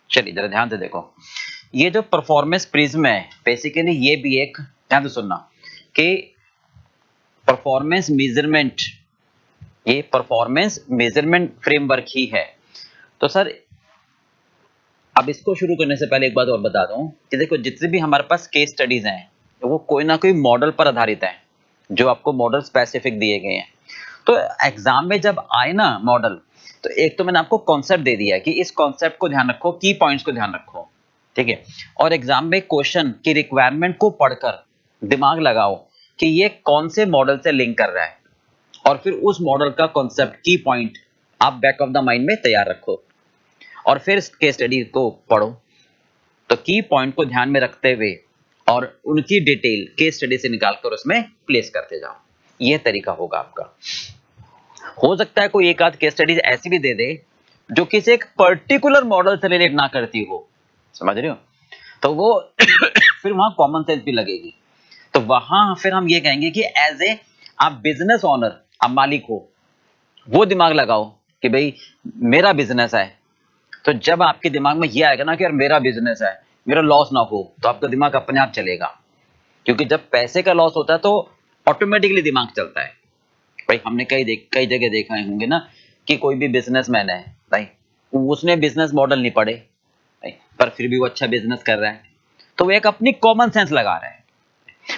चलिए जरा ध्यान से देखो, ये जो परफॉर्मेंस प्रिज्म है बेसिकली ये भी एक, ध्यान से सुनना कि परफॉर्मेंस मेजरमेंट, ये परफॉर्मेंस मेजरमेंट फ्रेमवर्क ही है। तो सर अब इसको शुरू करने से पहले एक बात और बता दूं कि देखो जितने भी हमारे पास केस स्टडीज हैं वो कोई ना कोई मॉडल पर आधारित है, जो आपको मॉडल स्पेसिफिक दिए गए हैं। तो एग्जाम में जब आए ना मॉडल, तो एक तो मैंने आपको कॉन्सेप्ट दे दिया है कि इस कॉन्सेप्ट को ध्यान रखो, की पॉइंट्स को ध्यान रखो, ठीक है। और एग्जाम में क्वेश्चन की रिक्वायरमेंट को पढ़कर दिमाग लगाओ कि ये कौन से मॉडल से लिंक कर रहा है, और फिर उस मॉडल का कॉन्सेप्ट की पॉइंट आप बैक ऑफ द माइंड में तैयार रखो, और फिर केस स्टडी को पढ़ो। तो की पॉइंट को ध्यान में रखते हुए और उनकी डिटेल केस स्टडी से निकालकर उसमें प्लेस करते जाओ, यह तरीका होगा आपका। हो सकता है कोई एक आध केस स्टडीज ऐसी भी दे दे जो किसी एक पर्टिकुलर मॉडल से रिलेट ना करती हो, समझ रहे हो, तो वो फिर वहां कॉमन सेंस भी लगेगी। तो वहां फिर हम ये कहेंगे कि एज ए आप बिजनेस ओनर, आप मालिक हो, वो दिमाग लगाओ कि भाई मेरा बिजनेस है। तो जब आपके दिमाग में ये आएगा ना कि यार मेरा बिजनेस है, मेरा लॉस ना हो, तो आपका दिमाग अपने आप चलेगा। क्योंकि जब पैसे का लॉस होता है तो ऑटोमेटिकली दिमाग चलता है। भाई हमने कई जगह देखा होंगे ना कि कोई भी बिजनेसमैन है भाई, उसने बिजनेस मॉडल नहीं पढ़े भाई, पर फिर भी वो अच्छा बिजनेस कर रहा है, तो वो एक अपनी कॉमन सेंस लगा रहा है।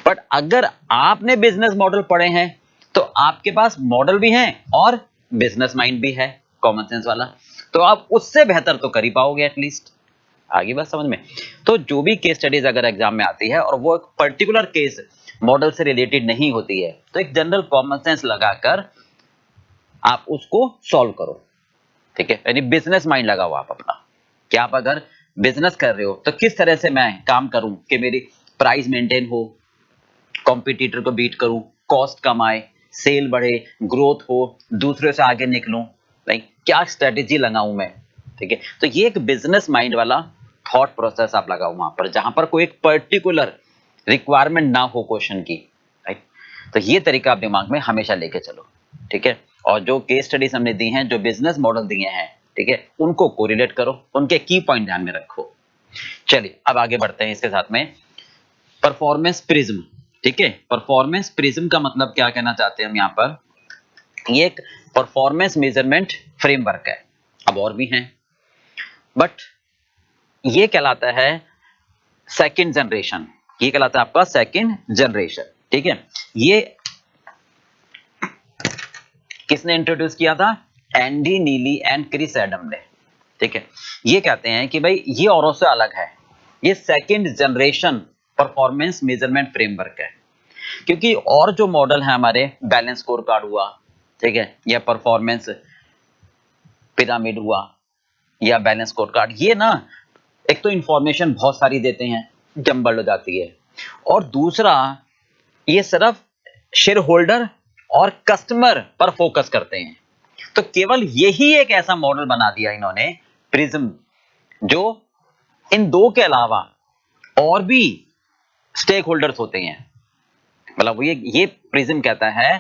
बट अगर आपने बिजनेस मॉडल पढ़े हैं तो आपके पास मॉडल भी है और बिजनेस माइंड भी है कॉमन सेंस वाला, तो आप उससे बेहतर तो कर ही पाओगे एटलीस्ट। आगे बात समझ में। तो जो भी केस स्टडीज अगर एग्जाम में आती है और वो एक पर्टिकुलर केस मॉडल से रिलेटेड नहीं होती है, तो एक जनरल कॉमन सेंस लगाकर आप उसको सॉल्व करो, ठीक है। यानी बिजनेस माइंड लगाओ आप अपना, कि आप अगर बिजनेस कर रहे हो तो किस तरह से मैं काम करूं कि मेरी प्राइस मेंटेन हो, कॉम्पिटिटर को बीट करूं, कॉस्ट कम आए, सेल बढ़े, ग्रोथ हो, दूसरे से आगे निकलूं, लाइक क्या स्ट्रेटेजी लगाऊं मैं, ठीक है। तो ये एक बिजनेस माइंड वाला थॉट प्रोसेस आप लगाओ वहां पर, जहां पर कोई एक पर्टिकुलर रिक्वायरमेंट ना हो क्वेश्चन की, राइट। तो ये तरीका आप दिमाग में हमेशा लेके चलो, ठीक है। और जो केस स्टडीज हमने दी हैं, जो बिजनेस मॉडल दिए हैं, ठीक है, उनको कोरिलेट करो, उनके की पॉइंट ध्यान में रखो। चलिए अब आगे बढ़ते हैं इसके साथ में परफॉर्मेंस प्रिज्म, ठीक है। परफॉर्मेंस प्रिज्म का मतलब क्या कहना चाहते हैं हम यहाँ पर, ये एक परफॉर्मेंस मेजरमेंट फ्रेमवर्क है। अब और भी हैं, बट ये कहलाता है सेकंड जनरेशन, ये कहलाता है आपका सेकंड जनरेशन, ठीक है। ये किसने इंट्रोड्यूस किया था, Andy Neely and Chris Adam ने, ठीक है। ये कहते हैं कि भाई ये औरों से अलग है, ये second generation performance measurement framework है। क्योंकि और जो मॉडल है हमारे, बैलेंस स्कोर कार्ड हुआ, ठीक है, या परफॉर्मेंस पिरामिड हुआ, या बैलेंस स्कोर कार्ड, ये ना एक तो इंफॉर्मेशन बहुत सारी देते हैं, जंबल हो जाती है, और दूसरा ये सिर्फ शेयर होल्डर और कस्टमर पर फोकस करते हैं। तो केवल यही एक ऐसा मॉडल बना दिया इन्होंने प्रिज्म, जो इन दो के अलावा और भी स्टेक होल्डर्स होते हैं। मतलब ये प्रिज्म कहता है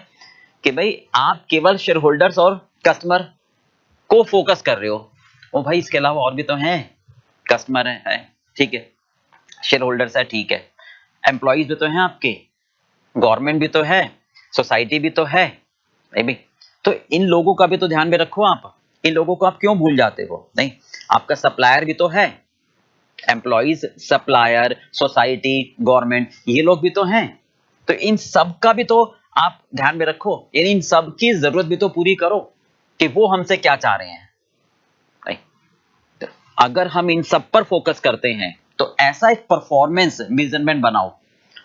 कि भाई आप केवल शेयर होल्डर्स और कस्टमर को फोकस कर रहे हो, ओ भाई इसके अलावा और भी तो हैं, कस्टमर है, ठीक है, शेयर होल्डर्स है, ठीक है, एम्प्लॉइज भी तो हैं आपके, गवर्नमेंट भी तो है, सोसाइटी भी तो है, भी तो इन लोगों का भी तो ध्यान में रखो आप। इन लोगों को आप क्यों भूल जाते हो, नहीं, आपका सप्लायर भी तो है, एम्प्लॉइज, सप्लायर, सोसाइटी, गवर्नमेंट, ये लोग भी तो हैं। तो इन सब का भी तो आप ध्यान में रखो, यानी इन सब की जरूरत भी तो पूरी करो कि वो हमसे क्या चाह रहे हैं, नहीं। तो अगर हम इन सब पर फोकस करते हैं तो ऐसा एक परफॉर्मेंस मेजरमेंट बनाओ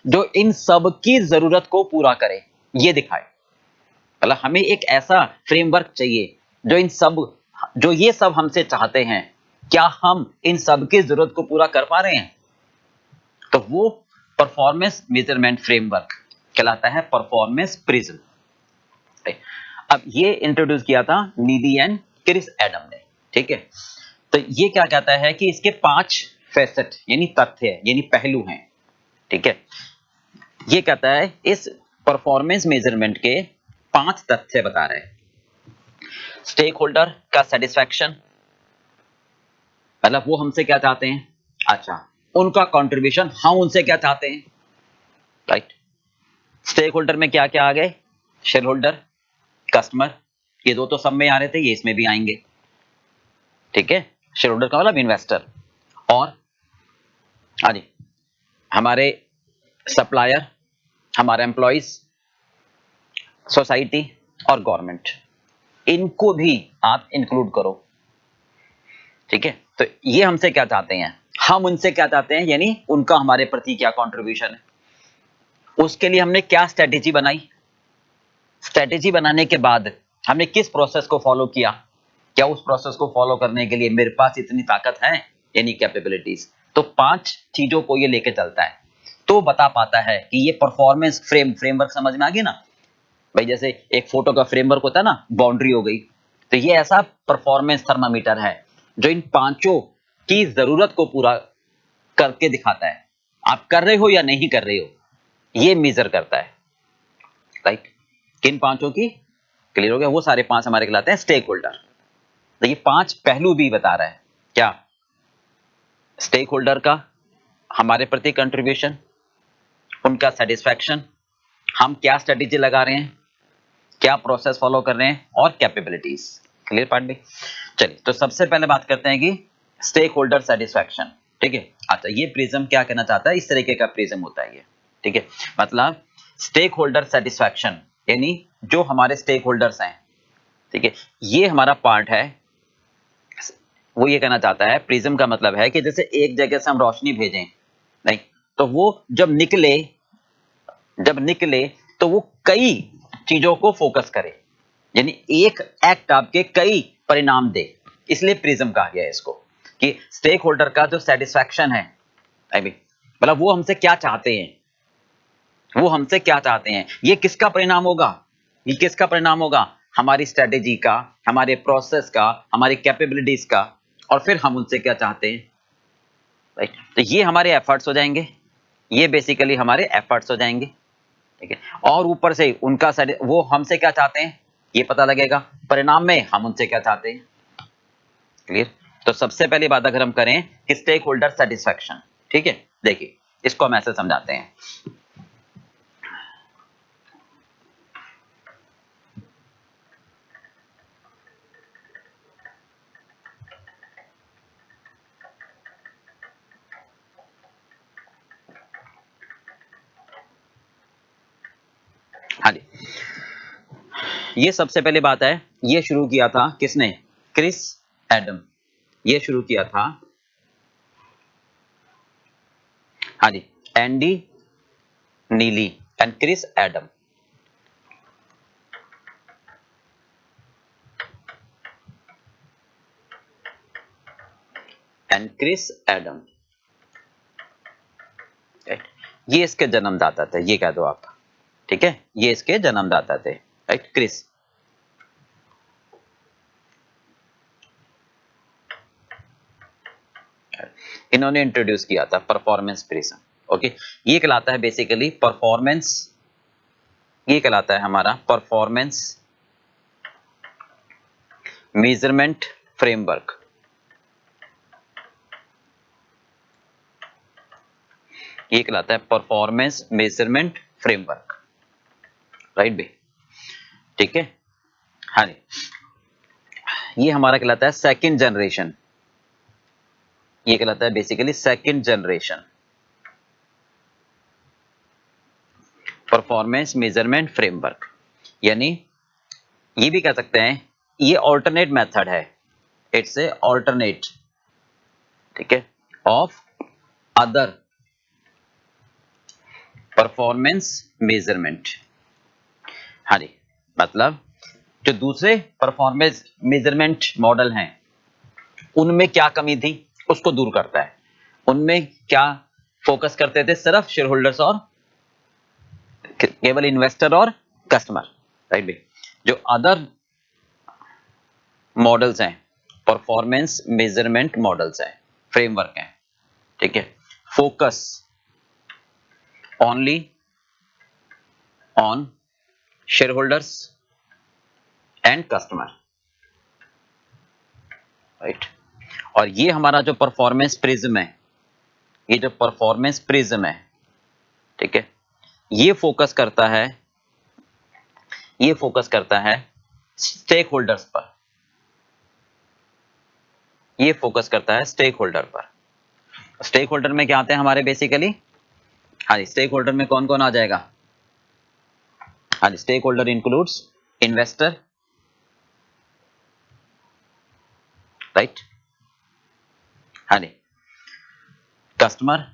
जो इन सब की जरूरत को पूरा करे, ये दिखाए। मतलब हमें एक ऐसा फ्रेमवर्क चाहिए जो इन सब, जो ये सब हमसे चाहते हैं, क्या हम इन सब की जरूरत को पूरा कर पा रहे हैं, तो वो परफॉर्मेंस मेजरमेंट फ्रेमवर्क कहलाता है परफॉर्मेंस प्रिज्म। अब ये इंट्रोड्यूस किया था नीली एंड क्रिस एडम ने, ठीक है। तो ये क्या कहता है कि इसके 5 फैसेट यानी तथ्य यानी पहलू हैं, ठीक है। ये कहता है इस परफॉर्मेंस मेजरमेंट के 5 तथ्य बता रहे हैं। स्टेक होल्डर का सेटिस्फैक्शन, मतलब वो हमसे क्या चाहते हैं, अच्छा उनका कंट्रीब्यूशन हम उनसे क्या चाहते हैं, राइट। स्टेक होल्डर में क्या क्या आ गए, शेयर होल्डर, कस्टमर, ये दो तो सब में आ रहे थे, ये इसमें भी आएंगे, ठीक है। शेयर होल्डर का मतलब इन्वेस्टर, और हाँ जी हमारे सप्लायर, हमारे एम्प्लॉइज, सोसाइटी और गवर्नमेंट, इनको भी आप इंक्लूड करो, ठीक है। तो ये हमसे क्या चाहते हैं, हम उनसे क्या चाहते हैं, यानी उनका हमारे प्रति क्या कंट्रीब्यूशन है, उसके लिए हमने क्या स्ट्रेटेजी बनाई, स्ट्रेटेजी बनाने के बाद हमने किस प्रोसेस को फॉलो किया, क्या उस प्रोसेस को फॉलो करने के लिए मेरे पास इतनी ताकत है, यानी कैपेबिलिटीज। तो 5 चीजों को ये लेके चलता है, तो बता पाता है कि ये परफॉर्मेंस फ्रेमवर्क समझ में आ गया ना भाई। जैसे एक फोटो का फ्रेमवर्क होता है ना, बाउंड्री हो गई, तो ये ऐसा परफॉर्मेंस थर्मामीटर है जो इन 5 की जरूरत को पूरा करके दिखाता है, आप कर रहे हो या नहीं कर रहे हो, ये मेजर करता है, राइट। किन 5 की, क्लियर हो गया, वो सारे 5 हमारे कहलाते हैं स्टेक होल्डर। तो ये 5 पहलू भी बता रहा है, क्या स्टेक होल्डर का हमारे प्रति कंट्रीब्यूशन, उनका सेटिस्फैक्शन, हम क्या स्ट्रेटेजी लगा रहे हैं, क्या प्रोसेस फॉलो कर रहे हैं, और कैपेबिलिटीज। क्लियर पार्ट भी। चलिए तो सबसे पहले बात करते हैं कि स्टेक होल्डर सेटिस्फैक्शन, ठीक है। अच्छा ये प्रिज्म क्या कहना चाहता है, इस तरीके का प्रिज्म होता है ये, ठीक है। मतलब स्टेक होल्डर सेटिस्फैक्शन यानी जो हमारे स्टेक होल्डर्स हैं, ठीक है, ये हमारा पार्ट है। वो ये कहना चाहता है, प्रिज्म का मतलब है कि जैसे एक जगह से हम रोशनी भेजें, नहीं तो वो जब निकले तो वो कई चीजों को फोकस करे, यानी एक एक्ट आपके कई परिणाम दे, इसलिए प्रिज्म कहा गया है इसको। कि स्टेक होल्डर का जो सेटिस्फैक्शन है, आई मीन मतलब वो हमसे क्या चाहते हैं, वो हमसे क्या चाहते हैं, ये किसका परिणाम होगा, ये किसका परिणाम होगा, हमारी स्ट्रेटेजी का, हमारे प्रोसेस का, हमारी कैपेबिलिटीज का, और फिर हम उनसे क्या चाहते हैं, राइट। तो ये हमारे एफर्ट्स हो जाएंगे, ये बेसिकली हमारे एफर्ट्स हो जाएंगे, ठीक है। और ऊपर से उनका वो हमसे क्या चाहते हैं ये पता लगेगा, परिणाम में हम उनसे क्या चाहते हैं, क्लियर। तो सबसे पहली बात अगर हम करें कि स्टेक होल्डर सेटिस्फैक्शन, ठीक है, देखिए इसको हम ऐसे समझाते हैं। हाँ जी, ये सबसे पहली बात है, ये शुरू किया था किसने, क्रिस एडम, ये शुरू किया था, हाँ जी, Andy Neely and Chris Adam. And Chris Adam, right. ये इसके जन्मदाता थे, ये कह दो आप, ठीक है, ये इसके जन्मदाता थे, राइट, क्रिस। इन्होंने इंट्रोड्यूस किया था परफॉर्मेंस प्रिज्म, ओके। ये कहलाता है बेसिकली परफॉर्मेंस, ये कहलाता है हमारा परफॉर्मेंस मेजरमेंट फ्रेमवर्क। ये कहलाता है परफॉर्मेंस मेजरमेंट फ्रेमवर्क, राइट भी, ठीक है। हाँ जी, ये हमारा कहलाता है सेकंड जनरेशन, ये कहलाता है basically second generation performance measurement framework. यानी ये भी कह सकते हैं ये ऑल्टरनेट मेथड है, इट्स ए ऑल्टरनेट, ठीक है, ऑफ अदर परफॉर्मेंस मेजरमेंट। हाँ जी, मतलब जो दूसरे परफॉर्मेंस मेजरमेंट मॉडल हैं उनमें क्या कमी थी उसको दूर करता है। उनमें क्या फोकस करते थे, सिर्फ शेयर होल्डर्स और केवल इन्वेस्टर और कस्टमर, राइट भाई। जो अदर मॉडल्स हैं, परफॉर्मेंस मेजरमेंट मॉडल्स हैं, फ्रेमवर्क हैं, ठीक है, focus only on share holders and customer, right. और ये हमारा जो परफॉर्मेंस प्रिज्म है, ये जो परफॉर्मेंस प्रिज्म है, ठीक है, ये फोकस करता है स्टेक होल्डर्स पर, ये फोकस करता है स्टेक होल्डर पर। स्टेक होल्डर में क्या आते हैं हमारे बेसिकली, हाँ जी, स्टेक होल्डर में कौन कौन आ जाएगा, हाँ जी, stakeholder includes investor, right, हाँ जी, कस्टमर,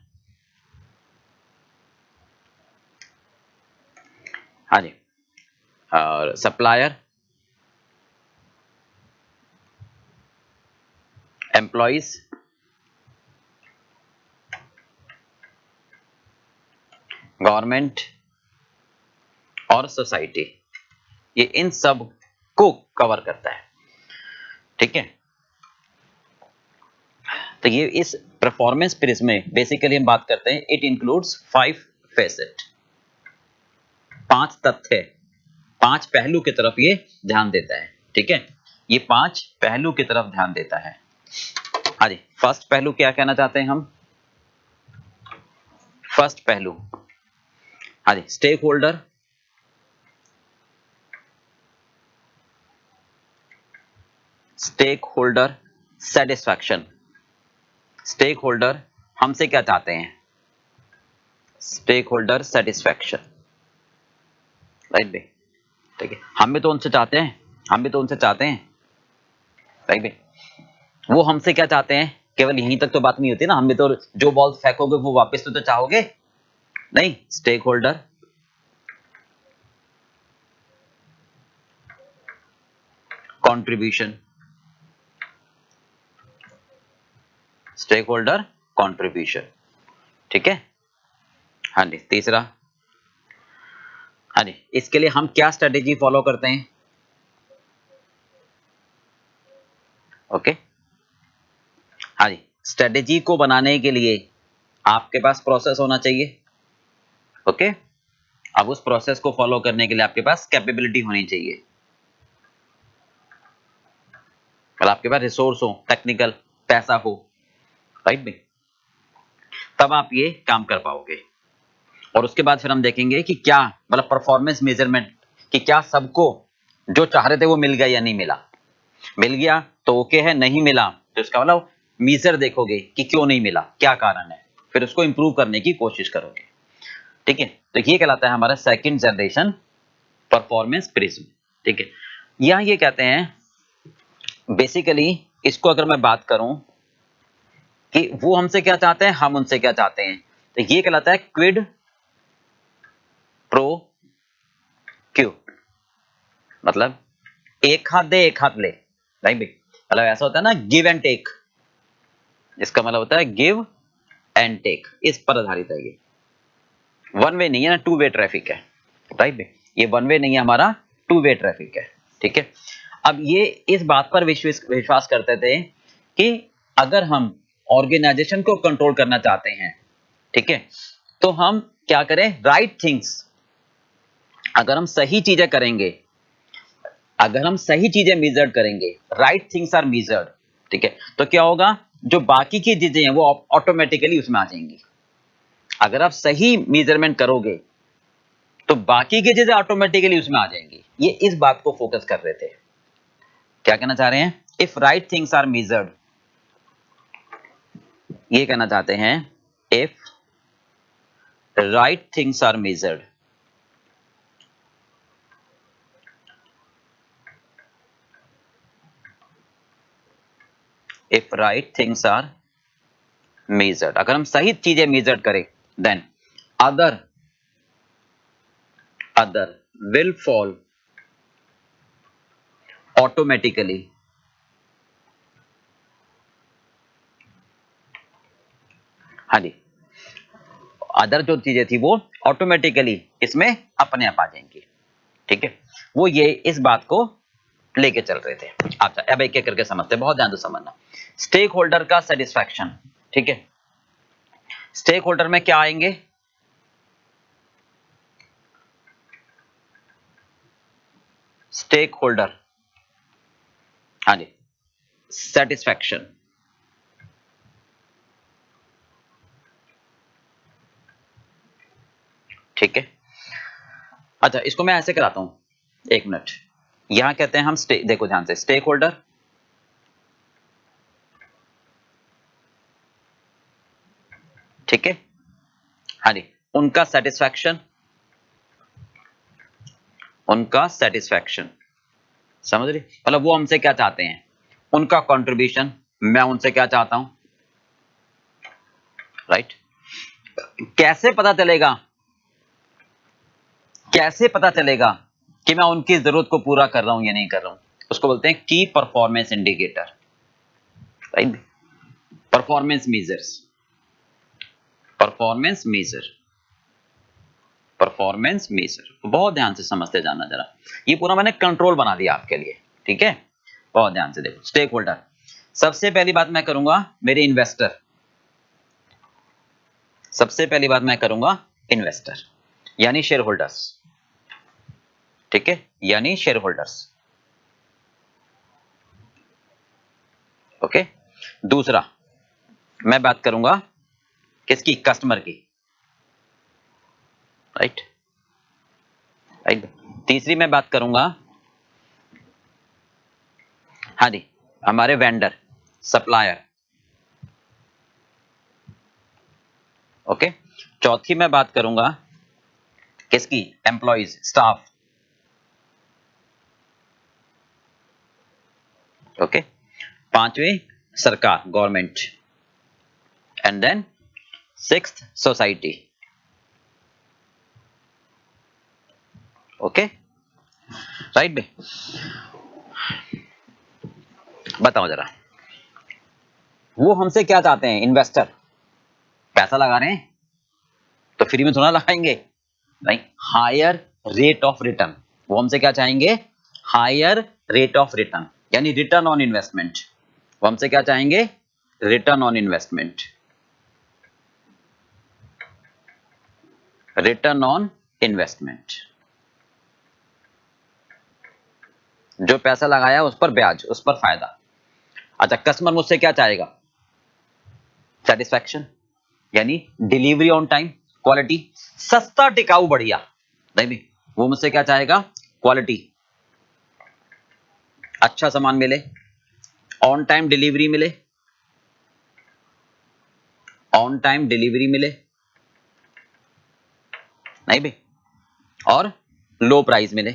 हाँ जी, और सप्लायर, एम्प्लॉइज, गवर्नमेंट और सोसाइटी, ये इन सब को कवर करता है, ठीक है। तो ये इस परफॉर्मेंस प्रिज्म में बेसिकली हम बात करते हैं, इट इंक्लूड्स 5 फेसेट, 5 तथ्य, 5 पहलू की तरफ ये ध्यान देता है, ठीक है, ये 5 पहलू की तरफ ध्यान देता है। हाँ जी, फर्स्ट पहलू क्या कहना चाहते हैं हम, फर्स्ट पहलू, हाँ जी, stakeholder, stakeholder satisfaction, stakeholder हमसे क्या चाहते हैं, स्टेक होल्डर सेटिस्फैक्शन, राइट भाई, ठीक है, हम भी तो उनसे चाहते हैं, हम भी तो उनसे चाहते हैं, राइट भाई, वो हमसे क्या चाहते हैं, केवल यहीं तक तो बात नहीं होती ना, हम भी तो जो बॉल फेंकोगे वो वापस तो चाहोगे नहीं, stakeholder contribution, stakeholder contribution, ठीक है, हाँ जी, तीसरा, हाँ जी, इसके लिए हम क्या स्ट्रेटेजी फॉलो करते हैं, ओके, हाँ जी, स्ट्रेटेजी को बनाने के लिए आपके पास प्रोसेस होना चाहिए, ओके, अब उस प्रोसेस को फॉलो करने के लिए आपके पास कैपेबिलिटी होनी चाहिए, और आपके पास रिसोर्स हो, टेक्निकल पैसा हो, राइट भाई, तब आप ये काम कर पाओगे। और उसके बाद फिर हम देखेंगे कि क्या मतलब परफॉर्मेंस मेजरमेंट, कि क्या सबको जो चाह रहे थे वो मिल गया या नहीं मिला, मिल गया तो ओके है, नहीं मिला तो इसका मतलब मीजर देखोगे कि क्यों नहीं मिला, क्या कारण है, फिर उसको इंप्रूव करने की कोशिश करोगे, ठीक है। तो ये कहलाता है हमारा सेकंड जनरेशन परफॉर्मेंस प्रिज्म, ठीक है। यहां ये कहते हैं बेसिकली, इसको अगर मैं बात करूं कि वो हमसे क्या चाहते हैं, हम उनसे क्या चाहते हैं, तो ये कहलाता है क्विड प्रो क्यू, मतलब एक हाथ दे एक हाथ ले, राइट भाई, मतलब ऐसा होता है ना गिव एंड टेक, इसका मतलब होता है गिव एंड टेक, इस पर आधारित है ये, वन वे नहीं है ना, टू वे ट्रैफिक है, राइट भाई, ये वन वे नहीं है हमारा, टू वे ट्रैफिक है, ठीक है। अब ये इस बात पर विश्वास करते थे कि अगर हम ऑर्गेनाइजेशन को कंट्रोल करना चाहते हैं, ठीक है, तो हम क्या करें, राइट थिंग्स, अगर हम सही चीजें करेंगे, अगर हम सही चीजें मेजर करेंगे, राइट थिंग्स आर मेजर्ड, ठीक है, तो क्या होगा, जो बाकी की चीजें हैं वो ऑटोमेटिकली उसमें आ जाएंगी। अगर आप सही मेजरमेंट करोगे तो बाकी की चीजें ऑटोमेटिकली उसमें आ जाएंगी, ये इस बात को फोकस कर रहे थे। क्या कहना चाह रहे हैं, if right things are measured, ये कहना चाहते हैं if right things are measured, if right things are measured, अगर हम सही चीजें मेजर करें, then other will fall automatically, हाँ जी, अदर जो चीजें थी वो ऑटोमेटिकली इसमें अपने आप आ जाएंगी, ठीक है। वो ये इस बात को लेके चल रहे थे। अच्छा, अब एक एक करके समझते हैं, बहुत ध्यान से समझना। स्टेक होल्डर का सेटिस्फैक्शन, ठीक है, स्टेक होल्डर में क्या आएंगे, स्टेक होल्डर, हाँ जी, सेटिस्फैक्शन, ठीक है। अच्छा, इसको मैं ऐसे कराता हूं, एक मिनट। यहां कहते हैं हम देखो ध्यान से, स्टेक होल्डर, ठीक है। हाँ जी, उनका सेटिस्फैक्शन, समझ रही, मतलब वो हमसे क्या चाहते हैं, उनका कंट्रीब्यूशन, मैं उनसे क्या चाहता हूं, राइट। कैसे पता चलेगा, कि मैं उनकी जरूरत को पूरा कर रहा हूं या नहीं कर रहा हूं, उसको बोलते हैं की performance indicator, right. Performance measures, performance measure, बहुत ध्यान से समझते जाना जरा, ये पूरा मैंने कंट्रोल बना दिया आपके लिए, ठीक है। बहुत ध्यान से देखो, स्टेक होल्डर, सबसे पहली बात मैं करूंगा मेरे इन्वेस्टर, यानी शेयर होल्डर्स, ठीक है, यानी शेयर होल्डर्स, ओके। दूसरा मैं बात करूंगा किसकी, कस्टमर की, राइट। तीसरी मैं बात करूंगा, हाँ जी, हमारे वेंडर, सप्लायर, ओके। चौथी मैं बात करूंगा किसकी, एम्प्लॉइज, स्टाफ, ओके। पांचवी सरकार, government, and then sixth society, okay, right बे। बताओ जरा, वो हमसे क्या चाहते हैं, इन्वेस्टर पैसा लगा रहे हैं तो फ्री में थोड़ा लगाएंगे, नहीं, हायर रेट ऑफ रिटर्न, वो हमसे क्या चाहेंगे, हायर रेट ऑफ रिटर्न, यानी रिटर्न ऑन इन्वेस्टमेंट, वो हमसे क्या चाहेंगे, return on investment, return on investment, जो पैसा लगाया उस पर ब्याज, उस पर फायदा। अच्छा, कस्टमर मुझसे क्या चाहेगा, सेटिस्फैक्शन, यानी डिलीवरी ऑन टाइम, क्वालिटी, सस्ता टिकाऊ बढ़िया, नहीं, वो मुझसे क्या चाहेगा, क्वालिटी, अच्छा सामान मिले, ऑन टाइम डिलीवरी मिले, नहीं भाई, और लो प्राइस मिले,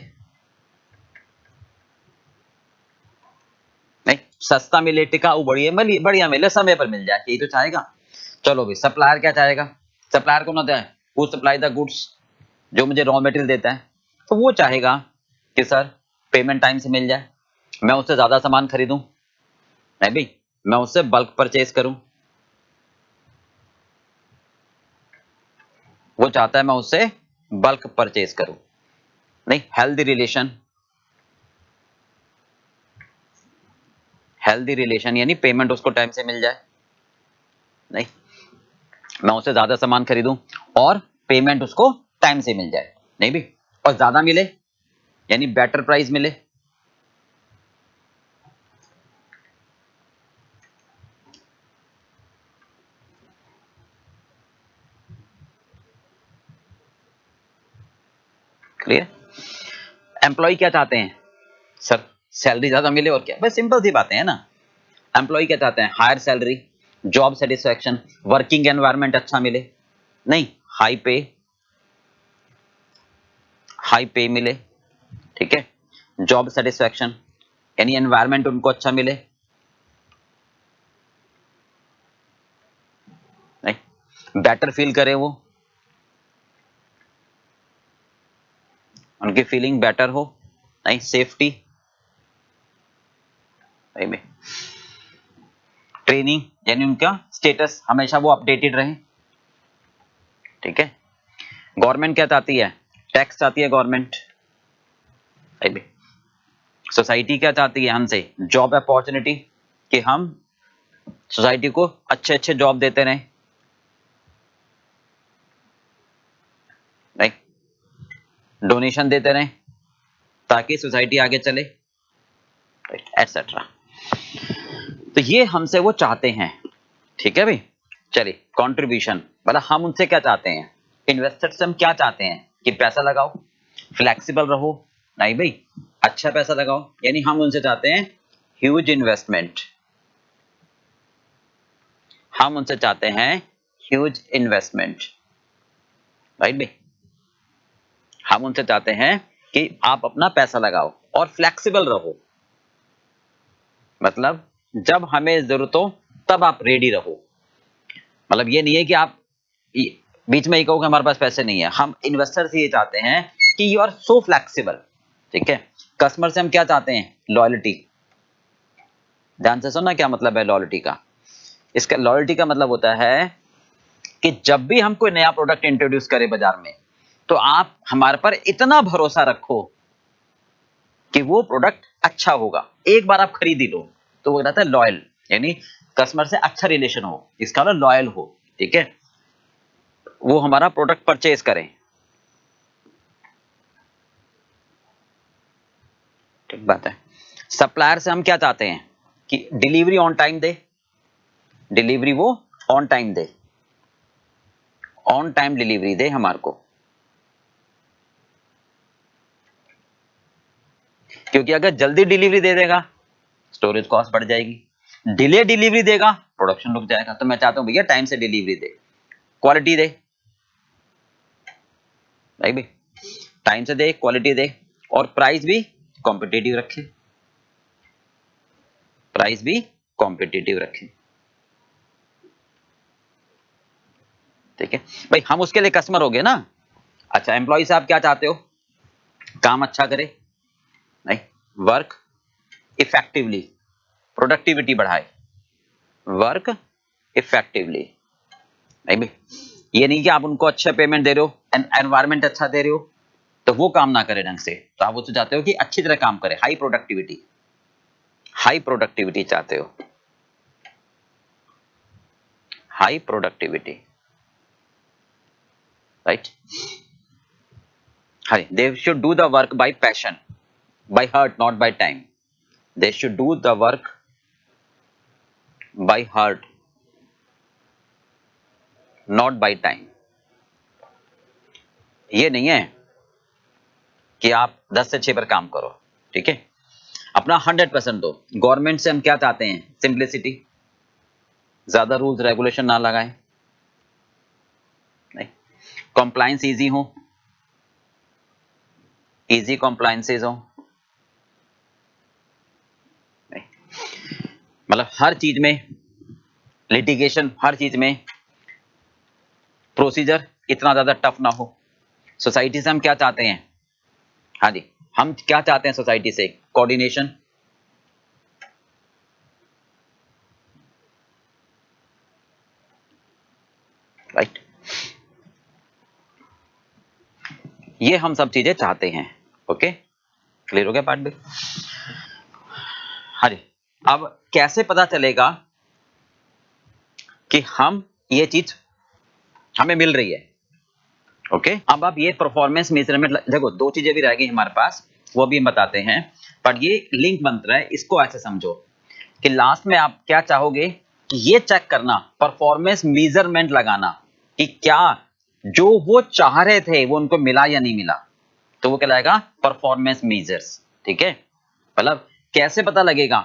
नहीं, सस्ता मिले, टिकाऊ बढ़िया मिले, समय पर मिल जाए, यही तो चाहेगा। चलो भाई, सप्लायर क्या चाहेगा, सप्लायर कौन होता है, हु सप्लाई द गुड्स, जो मुझे रॉ मटेरियल देता है, तो वो चाहेगा कि सर पेमेंट टाइम से मिल जाए, मैं उससे ज्यादा सामान खरीदूं, नहीं भाई, मैं उससे बल्क परचेज करूं, वो चाहता है मैं उससे बल्क परचेज करूं, नहीं, हेल्दी रिलेशन, यानी पेमेंट उसको टाइम से मिल जाए, नहीं, मैं उससे ज्यादा सामान खरीदूं और पेमेंट उसको टाइम से मिल जाए, नहीं भी, और ज्यादा मिले, यानी बेटर प्राइस मिले, क्लियर। एम्प्लॉय क्या चाहते हैं, सर सैलरी ज्यादा मिले, और क्या, बस सिंपल सी बातें हैं ना। एम्प्लॉय क्या चाहते हैं, higher salary, job satisfaction, working environment अच्छा मिले, नहीं, हाई पे मिले, ठीक है, जॉब सेटिस्फैक्शन, यानी एनवायरनमेंट उनको अच्छा मिले, नहीं, बेटर फील करे वो, उनकी फीलिंग बेटर हो, नहीं, सेफ्टी, नहीं, ट्रेनिंग, यानी उनका स्टेटस हमेशा वो अपडेटेड रहे, ठीक है। गवर्नमेंट क्या चाहती है, टैक्स चाहती है गवर्नमेंट, सोसाइटी क्या चाहती है हमसे, जॉब अपॉर्चुनिटी, कि हम सोसाइटी को अच्छे अच्छे जॉब देते रहें, नहीं, डोनेशन देते रहें ताकि सोसाइटी आगे चले, एटसेट्रा। तो ये हमसे वो चाहते हैं, ठीक है भाई। चलिए, कंट्रीब्यूशन, मतलब हम उनसे क्या चाहते हैं, इन्वेस्टर से हम क्या चाहते हैं कि पैसा लगाओ, फ्लेक्सिबल रहो, नहीं भाई अच्छा पैसा लगाओ, यानी हम उनसे चाहते हैं ह्यूज इन्वेस्टमेंट, हम उनसे चाहते हैं ह्यूज इन्वेस्टमेंट, राइट भाई। हम उनसे चाहते हैं कि आप अपना पैसा लगाओ और फ्लेक्सिबल रहो, मतलब जब हमें जरूरत हो तब आप रेडी रहो। मतलब ये नहीं है कि आप बीच में ही कहो कि हमारे पास पैसे नहीं है। हम इन्वेस्टर से ये चाहते हैं कि यू आर सो फ्लेक्सिबल, ठीक है। कस्टमर से हम क्या चाहते हैं, लॉयल्टी। ध्यान से सुनना क्या मतलब है लॉयल्टी का। इसका लॉयल्टी का मतलब होता है कि जब भी हम कोई नया प्रोडक्ट इंट्रोड्यूस करें बाजार में, तो आप हमारे पर इतना भरोसा रखो कि वो प्रोडक्ट अच्छा होगा, एक बार आप खरीद ही लो, तो वो रहता है लॉयल, यानी कस्टमर से अच्छा रिलेशन हो, इसका मतलब लॉयल हो, ठीक है, वो हमारा प्रोडक्ट परचेज करें। ठीक बात है। सप्लायर से हम क्या चाहते हैं कि डिलीवरी ऑन टाइम दे, डिलीवरी वो ऑन टाइम दे, ऑन टाइम डिलीवरी दे हमारे को, क्योंकि अगर जल्दी डिलीवरी दे देगा स्टोरेज कॉस्ट बढ़ जाएगी, डिले डिलीवरी देगा प्रोडक्शन रुक जाएगा। तो मैं चाहता हूं भैया टाइम से डिलीवरी दे, क्वालिटी दे, राइट भाई, टाइम से दे, क्वालिटी दे, और प्राइस भी कॉम्पिटिटिव रखे, प्राइस भी कॉम्पिटिटिव रखे, ठीक है भाई। हम उसके लिए कस्टमर हो गए ना। अच्छा, एम्प्लॉय से आप क्या चाहते हो, काम अच्छा करे, नहीं, वर्क इफेक्टिवली, प्रोडक्टिविटी बढ़ाए, वर्क इफेक्टिवली, नहीं भाई। ये नहीं कि आप उनको अच्छा पेमेंट दे रहे हो, एनवायरमेंट अच्छा दे रहे हो, तो वो काम ना करे ढंग से, तो आप उससे चाहते हो कि अच्छी तरह काम करे, हाई प्रोडक्टिविटी, हाई प्रोडक्टिविटी चाहते हो, हाई प्रोडक्टिविटी, राइट। हाँ, they should do the work by passion, by heart, not by time. They should do the work by heart, not by time. ये नहीं है कि आप 10 से 6 पर काम करो, ठीक है, अपना 100% दो। गवर्नमेंट से हम क्या चाहते हैं, सिंप्लिसिटी, ज्यादा रूल्स रेगुलेशन ना लगाएं, नहीं, कॉम्प्लायंस इजी हो, इजी कॉम्प्लायंसेस हो, नहीं, मतलब हर चीज में लिटिगेशन, हर चीज में प्रोसीजर इतना ज्यादा टफ ना हो। सोसाइटी से हम क्या चाहते हैं, हाँ जी, हम क्या चाहते हैं सोसाइटी से, कोऑर्डिनेशन, राइट, ये हम सब चीजें चाहते हैं। ओके, क्लियर हो गया पार्ट बी। हाँ जी, अब कैसे पता चलेगा कि हम ये चीज हमें मिल रही है। ओके, अब आप ये परफॉर्मेंस मेजरमेंट, देखो दो चीजें भी रह गई हमारे पास, वो भी हम बताते हैं, पर ये लिंक बन रहा है, इसको ऐसे समझो कि लास्ट में आप क्या चाहोगे कि ये चेक करना, परफॉर्मेंस मेजरमेंट लगाना कि क्या जो वो चाह रहे थे वो उनको मिला या नहीं मिला, तो वो कहलाएगा परफॉर्मेंस मेजर्स, ठीक है। मतलब कैसे पता लगेगा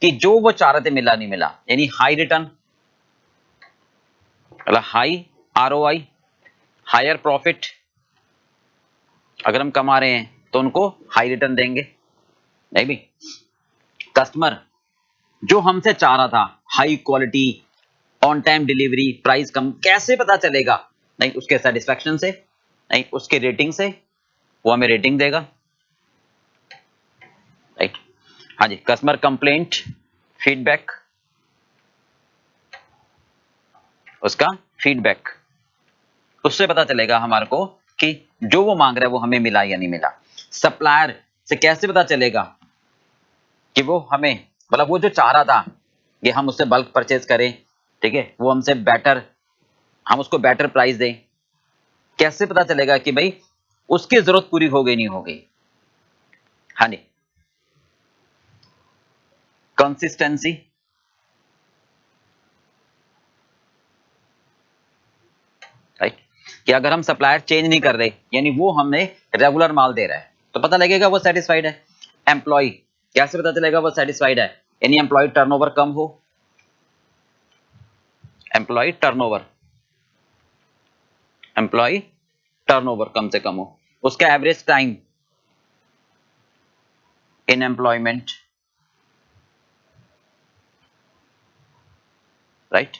कि जो वो चाह रहे थे मिला नहीं मिला, यानी हाई रिटर्न, मतलब हाई आरओआई, हायर प्रॉफिट, अगर हम कमा रहे हैं तो उनको हाई रिटर्न देंगे, नहीं भी। कस्टमर जो हमसे चाह रहा था high quality, on time delivery, price कम, कैसे पता चलेगा, नहीं उसके सेटिस्फैक्शन से, नहीं उसके रेटिंग से, वो हमें रेटिंग देगा, राइट। हाँ जी, कस्टमर कंप्लेंट, फीडबैक, उसका फीडबैक, उससे पता चलेगा हमारे को कि जो वो मांग रहा है वो हमें मिला या नहीं मिला। सप्लायर से कैसे पता चलेगा कि वो हमें, मतलब वो जो चाह रहा था कि हम उससे बल्क परचेज करें, ठीक है, वो हमसे बेटर, हम उसको बेटर प्राइस दें, कैसे पता चलेगा कि भाई उसकी जरूरत पूरी हो गई नहीं हो गई। हाँ जी, कंसिस्टेंसी, राइट, कि अगर हम सप्लायर चेंज नहीं कर रहे, यानी वो हमें रेगुलर माल दे रहा है, तो पता लगेगा वो सेटिस्फाइड है। एम्प्लॉय, कैसे पता चलेगा वो सेटिस्फाइड है? यानी एम्प्लॉय टर्नओवर कम हो, एम्प्लॉय टर्नओवर कम से कम हो, उसका average time in employment, right.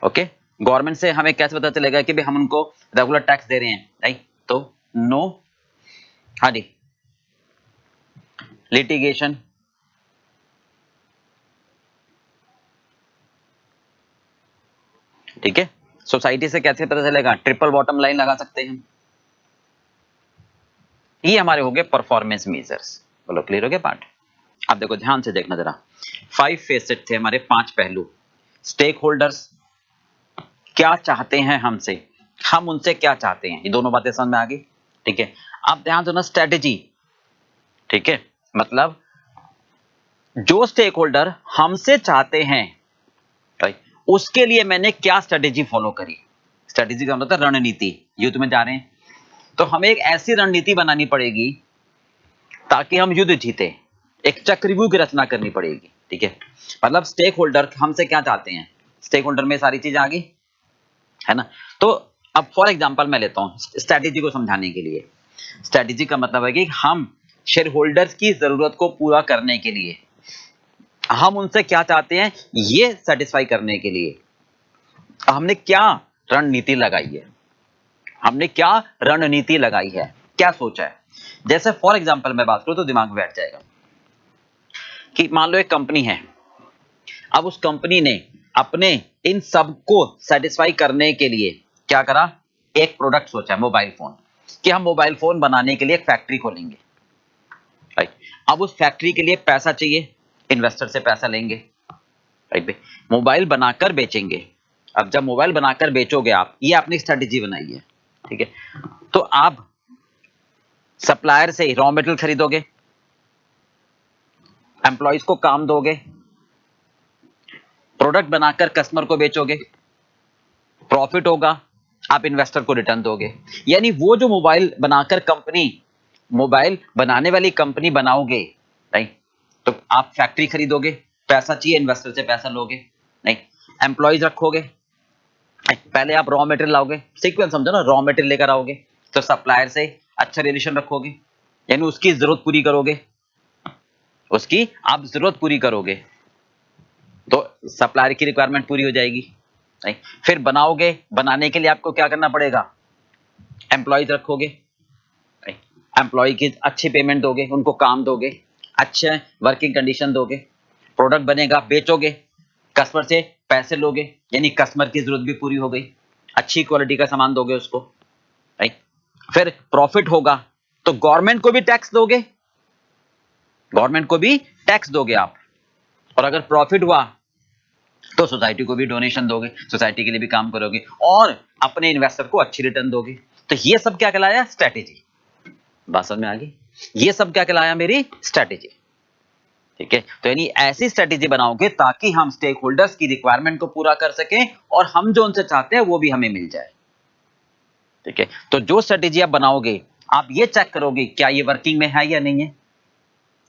Okay, government से हमें कैसे पता चलेगा कि भाई हम उनको रेगुलर टैक्स दे रहे हैं, राइट? तो नो, हाँ जी, लिटिगेशन, ठीक है। सोसाइटी से कैसे पता चलेगा? ट्रिपल बॉटम लाइन लगा सकते हैं हम। ये हमारे हो गए परफॉर्मेंस मेजर्स। बोलो क्लियर हो गया पार्ट? अब देखो ध्यान से देखना जरा, 5 फेसेट थे हमारे, 5 पहलू। स्टेक होल्डर्स क्या चाहते हैं हमसे, हम उनसे क्या चाहते हैं, ये दोनों बातें समझ में आ गई, ठीक है। अब ध्यान देना, स्ट्रेटेजी, ठीक है, मतलब जो स्टेक होल्डर हमसे चाहते हैं, राइट, उसके लिए मैंने क्या स्ट्रेटेजी फॉलो करी। स्ट्रेटेजी का मतलब रणनीति, युद्ध में जा रहे हैं तो हमें एक ऐसी रणनीति बनानी पड़ेगी ताकि हम युद्ध जीते, एक चक्रव्यूह की रचना करनी पड़ेगी, ठीक है। मतलब स्टेक होल्डर हमसे क्या चाहते हैं, स्टेक होल्डर में सारी चीजें आ गई, है ना। तो अब फॉर एग्जांपल मैं लेता हूं स्ट्रेटेजी को समझाने के लिए। स्ट्रेटेजी का मतलब है कि हम शेयर होल्डर्स की जरूरत को पूरा करने के लिए, हम उनसे क्या चाहते हैं ये सेटिस्फाई करने के लिए हमने क्या रणनीति लगाई है, हमने क्या रणनीति लगाई है, क्या सोचा है। जैसे फॉर एग्जांपल मैं बात करूं तो दिमाग में बैठ जाएगा कि मान लो एक कंपनी है, अब उस कंपनी ने अपने इन सबको सेटिस्फाई करने के लिए क्या करा, एक प्रोडक्ट सोचा, मोबाइल फोन, कि हम मोबाइल फोन बनाने के लिए एक फैक्ट्री खोलेंगे, राइट। अब उस फैक्ट्री के लिए पैसा चाहिए, इन्वेस्टर से पैसा लेंगे, राइट भाई, मोबाइल बनाकर बेचेंगे। अब जब मोबाइल बनाकर बेचोगे आप, ये आपने स्ट्रेटेजी बनाई है, ठीक है। तो आप सप्लायर से रॉ मटेरियल खरीदोगे, एम्प्लॉइज को काम दोगे, प्रोडक्ट बनाकर कस्टमर को बेचोगे, प्रॉफिट होगा, आप इन्वेस्टर को रिटर्न दोगे। यानी वो जो मोबाइल बनाकर कंपनी, मोबाइल बनाने वाली कंपनी बनाओगे, राइट, तो आप फैक्ट्री खरीदोगे, पैसा चाहिए, इन्वेस्टर से पैसा लोगे, नहीं, एम्प्लॉइज रखोगे, पहले आप रॉ मटेरियल लाओगे, सीक्वेंस समझो ना, रॉ मटेरियल लेकर आओगे तो सप्लायर से अच्छा रिलेशन रखोगे, यानी उसकी जरूरत पूरी करोगे, उसकी आप जरूरत पूरी करोगे तो सप्लायर की रिक्वायरमेंट पूरी हो जाएगी, नहीं। फिर बनाओगे, बनाने के लिए आपको क्या करना पड़ेगा, एम्प्लॉइज रखोगे, एम्प्लॉय की अच्छी पेमेंट दोगे, उनको काम दोगे, अच्छे वर्किंग कंडीशन दोगे, प्रोडक्ट बनेगा, बेचोगे, कस्टमर से पैसे लोगे, यानी कस्टमर की जरूरत भी पूरी हो गई, अच्छी क्वालिटी का सामान दोगे उसको, राइट। फिर प्रॉफिट होगा तो गवर्नमेंट को भी टैक्स दोगे, गवर्नमेंट को भी टैक्स दोगे आप, और अगर प्रॉफिट हुआ तो सोसाइटी को भी डोनेशन दोगे, सोसाइटी के लिए भी काम करोगे, और अपने इन्वेस्टर को अच्छी रिटर्न दोगे। तो ये सब क्या कहलाया, स्ट्रेटेजी। बात समझ में आ गई? ये सब क्या कहलाया, मेरी स्ट्रेटेजी, ठीक है। तो यानी ऐसी स्ट्रेटेजी बनाओगे ताकि हम स्टेक होल्डर्स की रिक्वायरमेंट को पूरा कर सकें और हम जो उनसे चाहते हैं वो भी हमें मिल जाए, ठीक है। तो जो स्ट्रेटेजी आप बनाओगे, आप ये चेक करोगे क्या ये वर्किंग में है या नहीं है,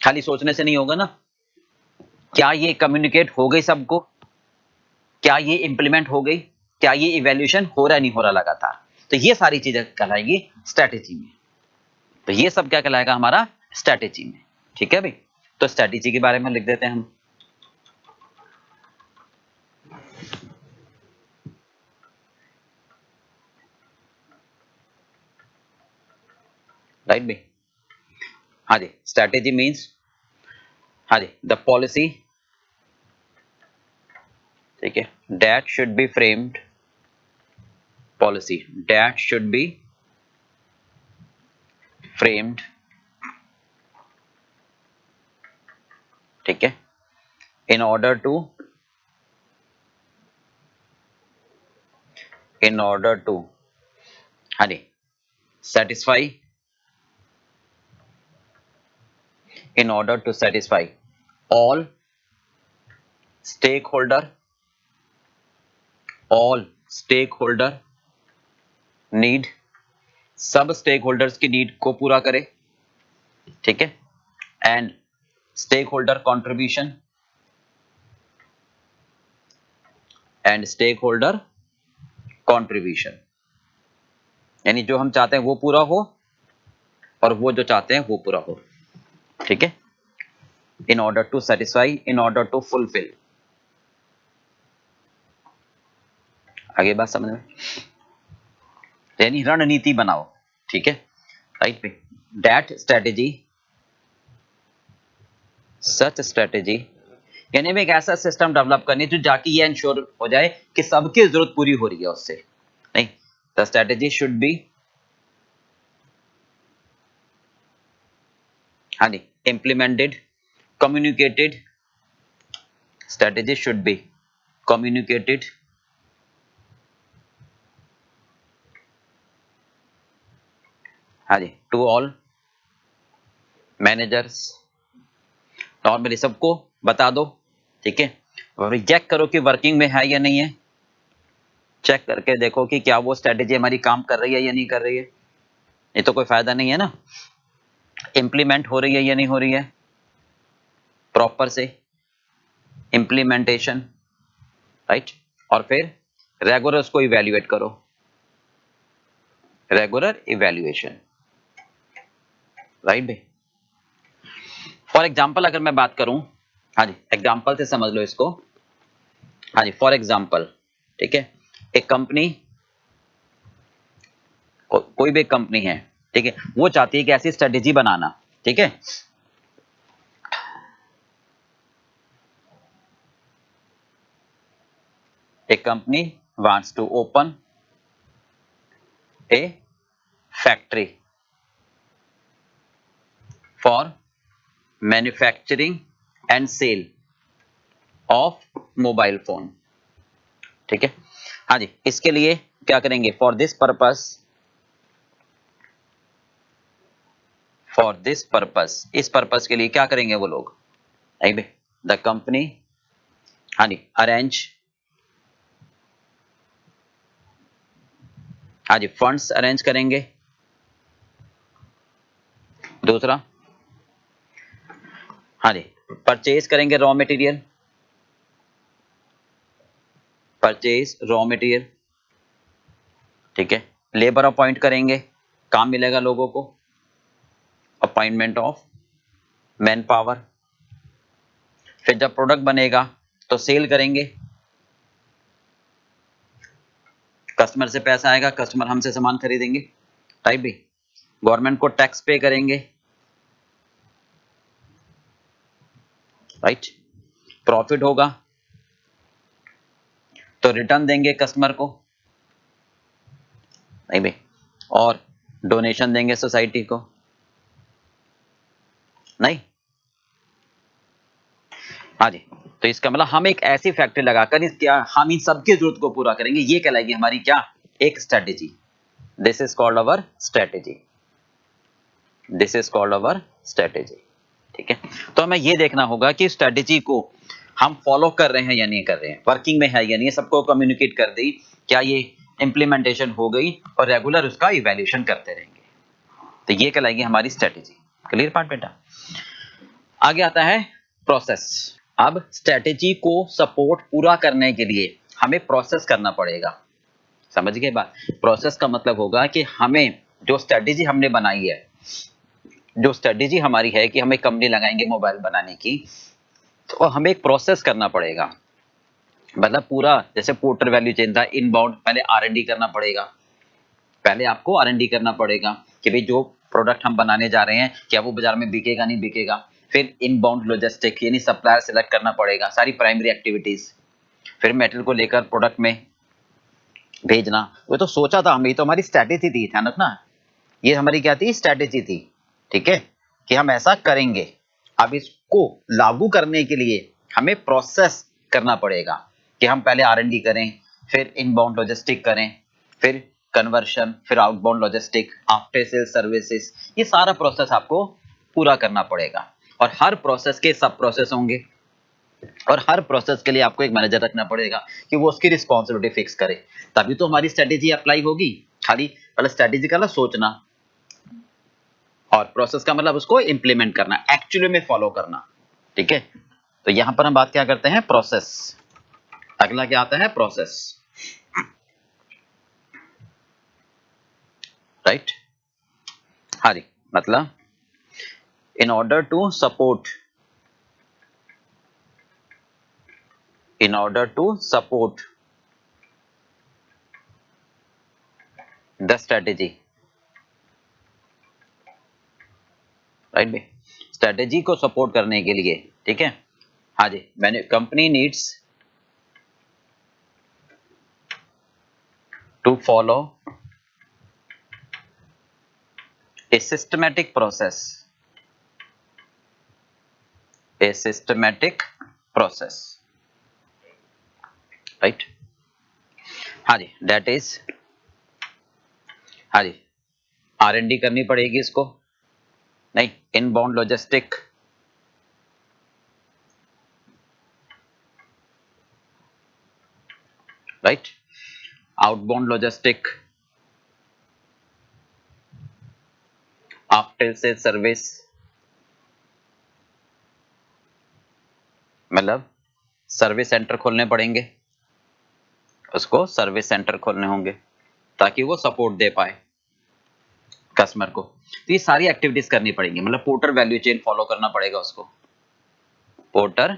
खाली सोचने से नहीं होगा ना, क्या ये कम्युनिकेट हो गई सबको, क्या ये इंप्लीमेंट हो गई, क्या ये इवैल्यूएशन हो रहा नहीं हो रहा लगातार, तो ये सारी चीजें कहलाएगी स्ट्रेटेजी में। तो ये सब क्या कहलाएगा हमारा, स्ट्रेटेजी में, ठीक है भाई। तो स्ट्रेटेजी के बारे में लिख देते हैं हम, राइट भाई। हाँ जी, स्ट्रेटेजी मीन्स, हाँ जी, द पॉलिसी, ठीक है, that should be framed, policy that should be framed, ठीक है, in order to, in order to, हाँ जी, satisfy, in order to satisfy all stakeholder, all stakeholder need, सब स्टेक होल्डर्स की need को पूरा करे, ठीक है, and stakeholder contribution, and stakeholder contribution, यानी जो हम चाहते हैं वो पूरा हो और वो जो चाहते हैं वो पूरा हो, ठीक है, in order to satisfy, in order to fulfil. आगे बात समझ में, यानी रणनीति बनाओ, ठीक है, राइट पे, दैट स्ट्रेटेजी, सच स्ट्रेटेजी, यानी हमें एक ऐसा सिस्टम डेवलप करनी है जो जाके ये इंश्योर हो जाए कि सबकी जरूरत पूरी हो रही है उससे, नहीं, द स्ट्रेटेजी शुड बी, हाँ जी, implemented, communicated, strategy should be communicated, हाँ जी, to all managers, नॉर्मली सबको बता दो, ठीक है, और चेक करो कि वर्किंग में है या नहीं है, चेक करके देखो कि क्या वो स्ट्रेटेजी हमारी काम कर रही है या नहीं कर रही है, ये तो कोई फायदा नहीं है ना, इंप्लीमेंट हो रही है या नहीं हो रही है, प्रॉपर से इंप्लीमेंटेशन, राइट, और फिर रेगुलर उसको इवैल्यूएट करो, रेगुलर इवैल्यूएशन, राइट भाई। फॉर एग्जाम्पल अगर मैं बात करूं, हाँ जी, एग्जाम्पल से समझ लो इसको, हाँ जी, फॉर एग्जाम्पल, ठीक है, एक कंपनी, कोई भी कंपनी है, ठीक है, वो चाहती है कि ऐसी स्ट्रेटेजी बनाना, ठीक है, एक company wants to open a factory for manufacturing and sale of mobile phone, ठीक है, हाँ जी, इसके लिए क्या करेंगे, फॉर दिस पर्पस, इस पर्पस के लिए क्या करेंगे वो लोग, द कंपनी, हाँ जी, अरेंज, हाँ जी, फंड्स अरेंज करेंगे, दूसरा, हाँ जी, परचेज करेंगे रॉ मटेरियल, ठीक है, लेबर अपॉइंट करेंगे, काम मिलेगा लोगों को, अपॉइंटमेंट ऑफ मैन पावर, फिर जब प्रोडक्ट बनेगा तो सेल करेंगे, कस्टमर से पैसा आएगा, कस्टमर हमसे सामान खरीदेंगे, राइट भी, गवर्नमेंट को टैक्स पे करेंगे, राइट, प्रॉफिट होगा तो रिटर्न देंगे कस्टमर को, नहीं भाई, और डोनेशन देंगे सोसाइटी को, नहीं, हाँ जी, तो इसका मतलब हम एक ऐसी फैक्ट्री लगाकर क्या हम इन सबकी जरूरत को पूरा करेंगे, ये कहलाएगी हमारी क्या, एक strategy, this is called our strategy, this is called our strategy, ठीक है, तो हमें ये देखना होगा कि स्ट्रेटेजी को हम फॉलो कर रहे हैं या नहीं कर रहे हैं, वर्किंग में है या नहीं, सबको कम्युनिकेट कर दी, क्या ये इंप्लीमेंटेशन हो गई, और रेगुलर उसका इवैल्यूएशन करते रहेंगे, तो ये कहलाएगी हमारी स्ट्रेटेजी, क्लियर पार्ट बेटा। आगे आता है प्रोसेस, अब स्ट्रेटेजी को सपोर्ट पूरा करने के लिए हमें प्रोसेस करना पड़ेगा, समझ गए बात, प्रोसेस का मतलब होगा कि हमें जो स्ट्रेटेजी हमने बनाई है, जो स्ट्रेटेजी हमारी है कि हमें कंपनी लगाएंगे मोबाइल बनाने की, तो हमें एक प्रोसेस करना पड़ेगा, मतलब पूरा जैसे पोर्टर वैल्यू चेन था, इनबाउंड पहले R&D करना पड़ेगा, पहले आपको R&D करना पड़ेगा कि भाई जो प्रोडक्ट हम बनाने जा रहे हैं क्या वो बाजार में बिकेगा नहीं बिकेगा, फिर इनबाउंड लॉजिस्टिक यानी सप्लायर सिलेक्ट करना पड़ेगा, सारी प्राइमरी एक्टिविटीज, फिर मेटल को लेकर प्रोडक्ट में भेजना, वो तो सोचा था हमें, तो हमारी स्ट्रेटेजी थी, ध्यान रखना, ये हमारी क्या थी, स्ट्रेटेजी थी, ठीक है, कि हम ऐसा करेंगे, अब इसको लागू करने के लिए हमें प्रोसेस करना पड़ेगा कि हम पहले R&D करें, फिर इनबाउंड लॉजिस्टिक करें, फिर कन्वर्शन, फिर outbound logistic, after sale services, ये सारा प्रोसेस आपको पूरा करना पड़ेगा, और हर प्रोसेस के सब प्रोसेस होंगे, और हर प्रोसेस के लिए आपको एक मैनेजर रखना पड़ेगा कि वो उसकी रिस्पॉन्सिबिलिटी फिक्स करे, तभी तो हमारी स्ट्रेटेजी अप्लाई होगी, खाली पहले स्ट्रेटेजी का ना सोचना, और प्रोसेस का मतलब उसको इंप्लीमेंट करना, एक्चुअली में फॉलो करना। ठीक है, तो यहां पर हम बात क्या करते हैं, प्रोसेस। अगला क्या आता है, प्रोसेस, राइट। हाँ जी, मतलब in order to support the strategy, right भाई, स्ट्रेटेजी को सपोर्ट करने के लिए, ठीक है। हाँ जी, मैंने company needs to follow a systematic process, right. हाँ जी, दैट इज, हाँ जी, R&D करनी पड़ेगी इसको, नहीं, inbound logistic, right, outbound logistic, after sale service, मतलब सर्विस सेंटर खोलने पड़ेंगे, उसको सर्विस सेंटर खोलने होंगे ताकि वो सपोर्ट दे पाए कस्टमर को। तो ये सारी एक्टिविटीज करनी पड़ेंगी, मतलब पोर्टर वैल्यू चेन फॉलो करना पड़ेगा उसको, पोर्टर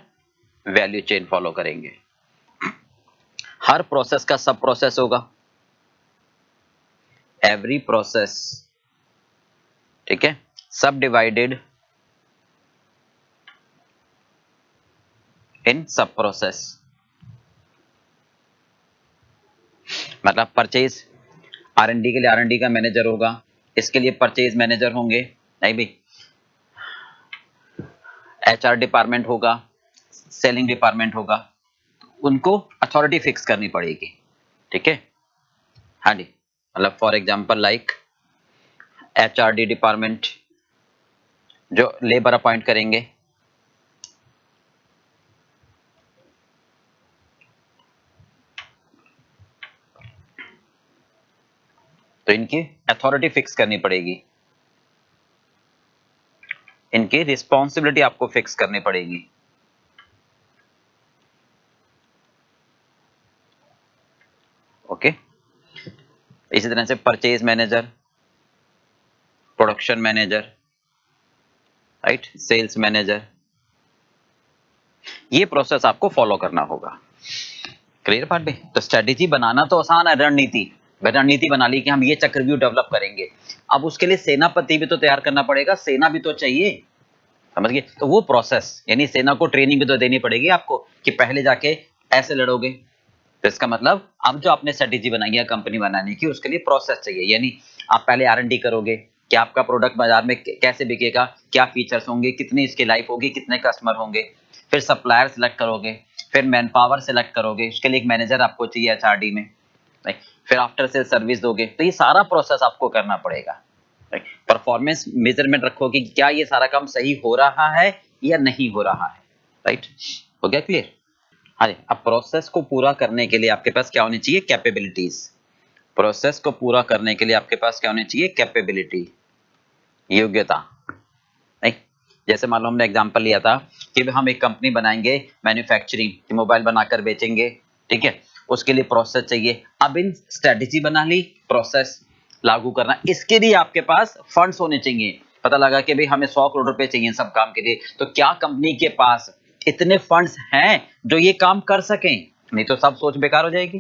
वैल्यू चेन फॉलो करेंगे। हर प्रोसेस का सब प्रोसेस होगा, एवरी प्रोसेस, ठीक है, सब डिवाइडेड इन सब प्रोसेस। मतलब परचेज, R&D के लिए R&D का मैनेजर होगा, इसके लिए परचेज मैनेजर होंगे, नहीं भी, HR डिपार्टमेंट होगा, सेलिंग डिपार्टमेंट होगा, उनको अथॉरिटी फिक्स करनी पड़ेगी। ठीक है, हाँ जी, मतलब for example like HRD department जो लेबर अपॉइंट करेंगे, तो इनकी अथॉरिटी फिक्स करनी पड़ेगी, इनकी रिस्पॉन्सिबिलिटी आपको फिक्स करनी पड़ेगी। ओके, इसी तरह से purchase manager, production manager, right, sales manager, ये प्रोसेस आपको फॉलो करना होगा। क्लियर बात भी? तो स्ट्रेटेजी बनाना तो आसान है, रणनीति बना ली कि हम ये चक्रव्यूह डेवलप करेंगे। अब उसके लिए सेनापति भी तो तैयार करना पड़ेगा, सेना भी तो चाहिए, समझ गए? तो वो प्रोसेस, यानी सेना को ट्रेनिंग भी तो देनी पड़ेगी आपको कि पहले जाके ऐसे लड़ोगे। तो इसका मतलब अब जो आपने स्ट्रेटेजी बनाई है कंपनी बनाने की, उसके लिए प्रोसेस चाहिए, यानी आप पहले R&D करोगे कि आपका प्रोडक्ट बाजार में कैसे बिकेगा, क्या फीचर्स होंगे, कितनी इसकी लाइफ होगी, कितने कस्टमर होंगे, फिर सप्लायर सेलेक्ट करोगे, फिर मैन पावर सेलेक्ट करोगे, उसके लिए एक मैनेजर आपको चाहिए HRD में, फिर आफ्टर सेल सर्विस दोगे। तो ये सारा प्रोसेस आपको करना पड़ेगा। परफॉर्मेंस मेजरमेंट रखोगे कि क्या ये सारा काम सही हो रहा है या नहीं हो रहा है, राइट। हो गया क्लियर? हाँ जी, अब प्रोसेस को पूरा करने के लिए आपके पास क्या होनी चाहिए, कैपेबिलिटीज। प्रोसेस को पूरा करने के लिए आपके पास क्या होनी चाहिए, कैपेबिलिटी, योग्यता। नहीं, जैसे मान लो हमने एग्जांपल लिया था कि हम एक कंपनी बनाएंगे मैन्युफैक्चरिंग, मोबाइल बनाकर बेचेंगे, ठीक है, उसके लिए प्रोसेस चाहिए। अब इन स्ट्रेटेजी बना ली, प्रोसेस लागू करना, इसके लिए आपके पास फंड्स होने चाहिए। पता लगा कि भाई हमें 100 करोड़ रुपए चाहिए सब काम के लिए, तो क्या कंपनी के पास इतने फंड्स हैं जो ये काम कर सकें? नहीं तो सब सोच बेकार हो जाएगी।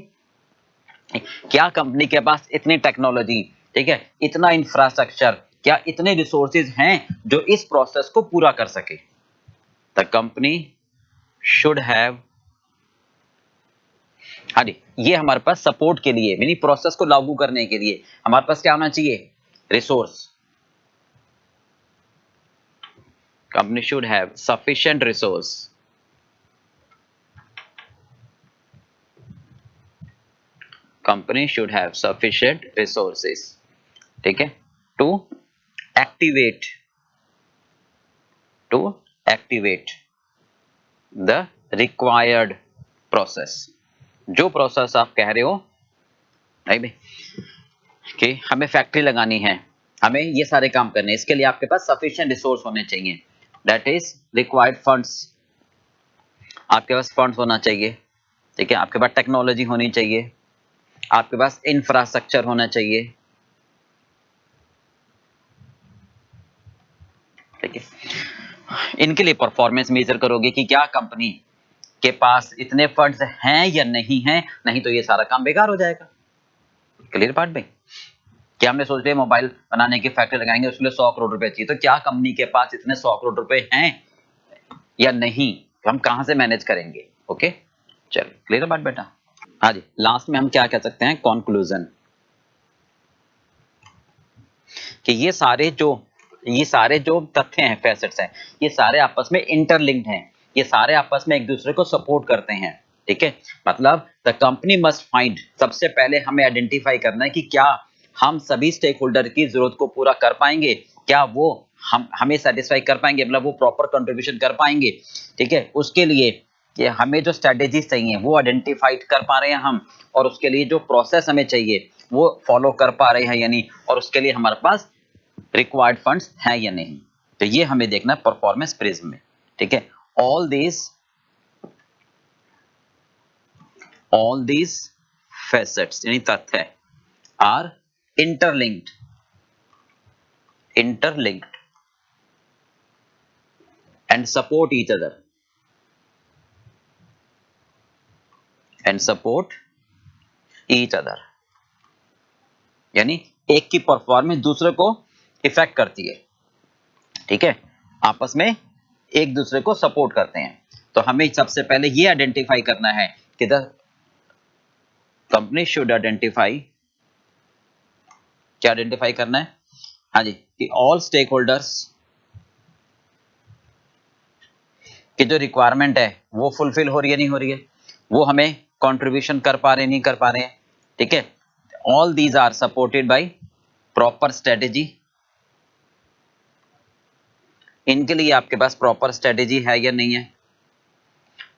क्या कंपनी के पास इतनी टेक्नोलॉजी, ठीक है, इतना इंफ्रास्ट्रक्चर, क्या इतने रिसोर्सेज हैं जो इस प्रोसेस को पूरा कर सके? द कंपनी शुड हैव, हाँ जी, ये हमारे पास सपोर्ट के लिए, यानी प्रोसेस को लागू करने के लिए हमारे पास क्या होना चाहिए, resource. Company should have sufficient resource, company should have sufficient resources, ठीक है, to activate the required process. जो प्रोसेस आप कह रहे हो, नहीं भाई, कि हमें फैक्ट्री लगानी है, हमें ये सारे काम करने हैं, इसके लिए आपके पास सफिशिएंट रिसोर्स होने चाहिए, दैट इज रिक्वायर्ड फंड्स। आपके पास फंड्स होना चाहिए, ठीक है, आपके पास टेक्नोलॉजी होनी चाहिए, आपके पास इंफ्रास्ट्रक्चर होना चाहिए, ठीक है। इनके लिए परफॉर्मेंस मेजर करोगे कि क्या कंपनी के पास इतने फंड्स हैं या नहीं हैं, नहीं तो ये सारा काम बेकार हो जाएगा। क्लियर बात भाई? क्या हमने सोच लिया मोबाइल बनाने की फैक्ट्री लगाएंगे, उसके लिए 100 करोड़ रुपए चाहिए, तो क्या कंपनी के पास इतने 100 करोड़ रुपए हैं या नहीं, हम कहां से मैनेज करेंगे? ओके, चलो क्लियर बात बेटा। हाँ जी, लास्ट में हम क्या कह सकते हैं, कंक्लूजन, कि ये सारे जो तथ्य हैं, फैसेट्स हैं, ये सारे आपस में इंटरलिंक्ड हैं, ये सारे आपस में एक दूसरे को सपोर्ट करते हैं, ठीक है। मतलब द कंपनी मस्ट फाइंड, सबसे पहले हमें आइडेंटिफाई करना है कि क्या हम सभी स्टेक होल्डर की जरूरत को पूरा कर पाएंगे, क्या वो हमें सेटिस्फाई कर पाएंगे, मतलब वो प्रॉपर कंट्रीब्यूशन कर पाएंगे, ठीक है। उसके लिए कि हमें जो स्ट्रेटेजीज चाहिए वो आइडेंटिफाइड कर पा रहे हैं हम, और उसके लिए जो प्रोसेस हमें चाहिए वो फॉलो कर पा रहे हैं या नहीं, और उसके लिए हमारे पास रिक्वायर्ड फंड्स हैं या नहीं। तो ये हमें देखना है परफॉर्मेंस प्रिज्म में, ठीक है। ऑल दीज फैसेट्स यानी तथ्य are interlinked and support each other यानी एक की परफॉर्मेंस दूसरे को इफेक्ट करती है, ठीक है, आपस में एक दूसरे को सपोर्ट करते हैं। तो हमें सबसे पहले ये आइडेंटिफाई करना है कि द कंपनी शुड आइडेंटिफाई, क्या आइडेंटिफाई करना है, हाँ जी, कि ऑल स्टेक होल्डर्स की जो रिक्वायरमेंट है वो फुलफिल हो रही है नहीं हो रही है, वो हमें कंट्रीब्यूशन कर पा रहे नहीं कर पा रहे हैं, ठीक है। All these are supported by proper strategy, इनके लिए आपके पास प्रॉपर स्ट्रेटेजी है या नहीं है,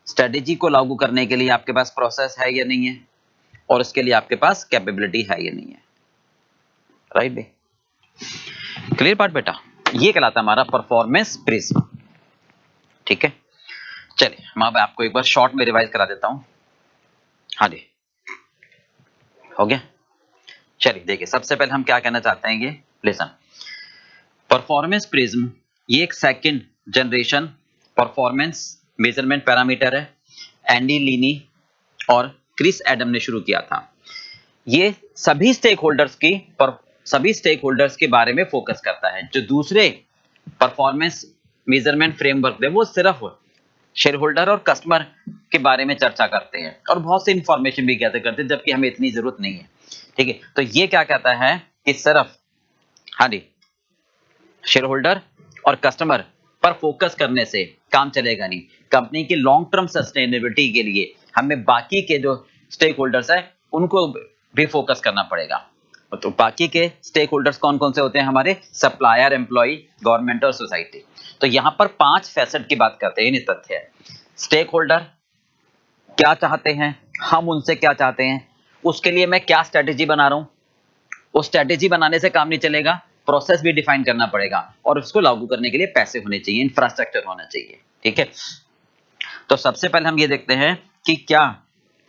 स्ट्रेटेजी को लागू करने के लिए आपके पास प्रोसेस है या नहीं है, और उसके लिए आपके पास कैपेबिलिटी है या नहीं है, राइट भाई? क्लियर बात बेटा? ये कहलाता है हमारा परफॉर्मेंस प्रिज्म, ठीक है। चलिए मैं अब आपको एक बार शॉर्ट में रिवाइज करा देता हूं। हाँ जी, हो गया। चलिए देखिए, सबसे पहले हम क्या कहना चाहते हैं, ये लिसन, परफॉर्मेंस प्रिज्म ये एक second generation performance measurement parameter है, एंडी लीनी और क्रिस एडम ने शुरू किया था। ये सभी स्टेक होल्डर्स के बारे में फोकस करता है। जो दूसरे परफॉर्मेंस मेजरमेंट फ्रेमवर्क है वो सिर्फ शेयर होल्डर और कस्टमर के बारे में चर्चा करते हैं और बहुत सी इंफॉर्मेशन भी गैदर करते हैं, जबकि हमें इतनी जरूरत नहीं है, ठीक है। तो ये क्या कहता है कि सिर्फ, हाँ जी, शेयर होल्डर और कस्टमर पर फोकस करने से काम चलेगा नहीं। कंपनी की लॉन्ग टर्म सस्टेनेबिलिटी के लिए हमें बाकी के जो स्टेक होल्डर्स है उनको भी फोकस करना पड़ेगा। तो बाकी के स्टेक होल्डर्स कौन कौन से होते हैं हमारे, सप्लायर, एम्प्लॉय, गवर्नमेंट और सोसाइटी। तो यहां पर 5 फैसेट की बात करते हैं, ये तथ्य है। स्टेक होल्डर क्या चाहते हैं, हम उनसे क्या चाहते हैं, उसके लिए मैं क्या स्ट्रेटेजी बना रहा हूं, उस स्ट्रेटेजी बनाने से काम नहीं चलेगा, प्रोसेस भी डिफाइन करना पड़ेगा और उसको लागू करने के लिए पैसे होने चाहिए, इंफ्रास्ट्रक्चर होना चाहिए, ठीक है। तो सबसे पहले हम ये देखते हैं कि क्या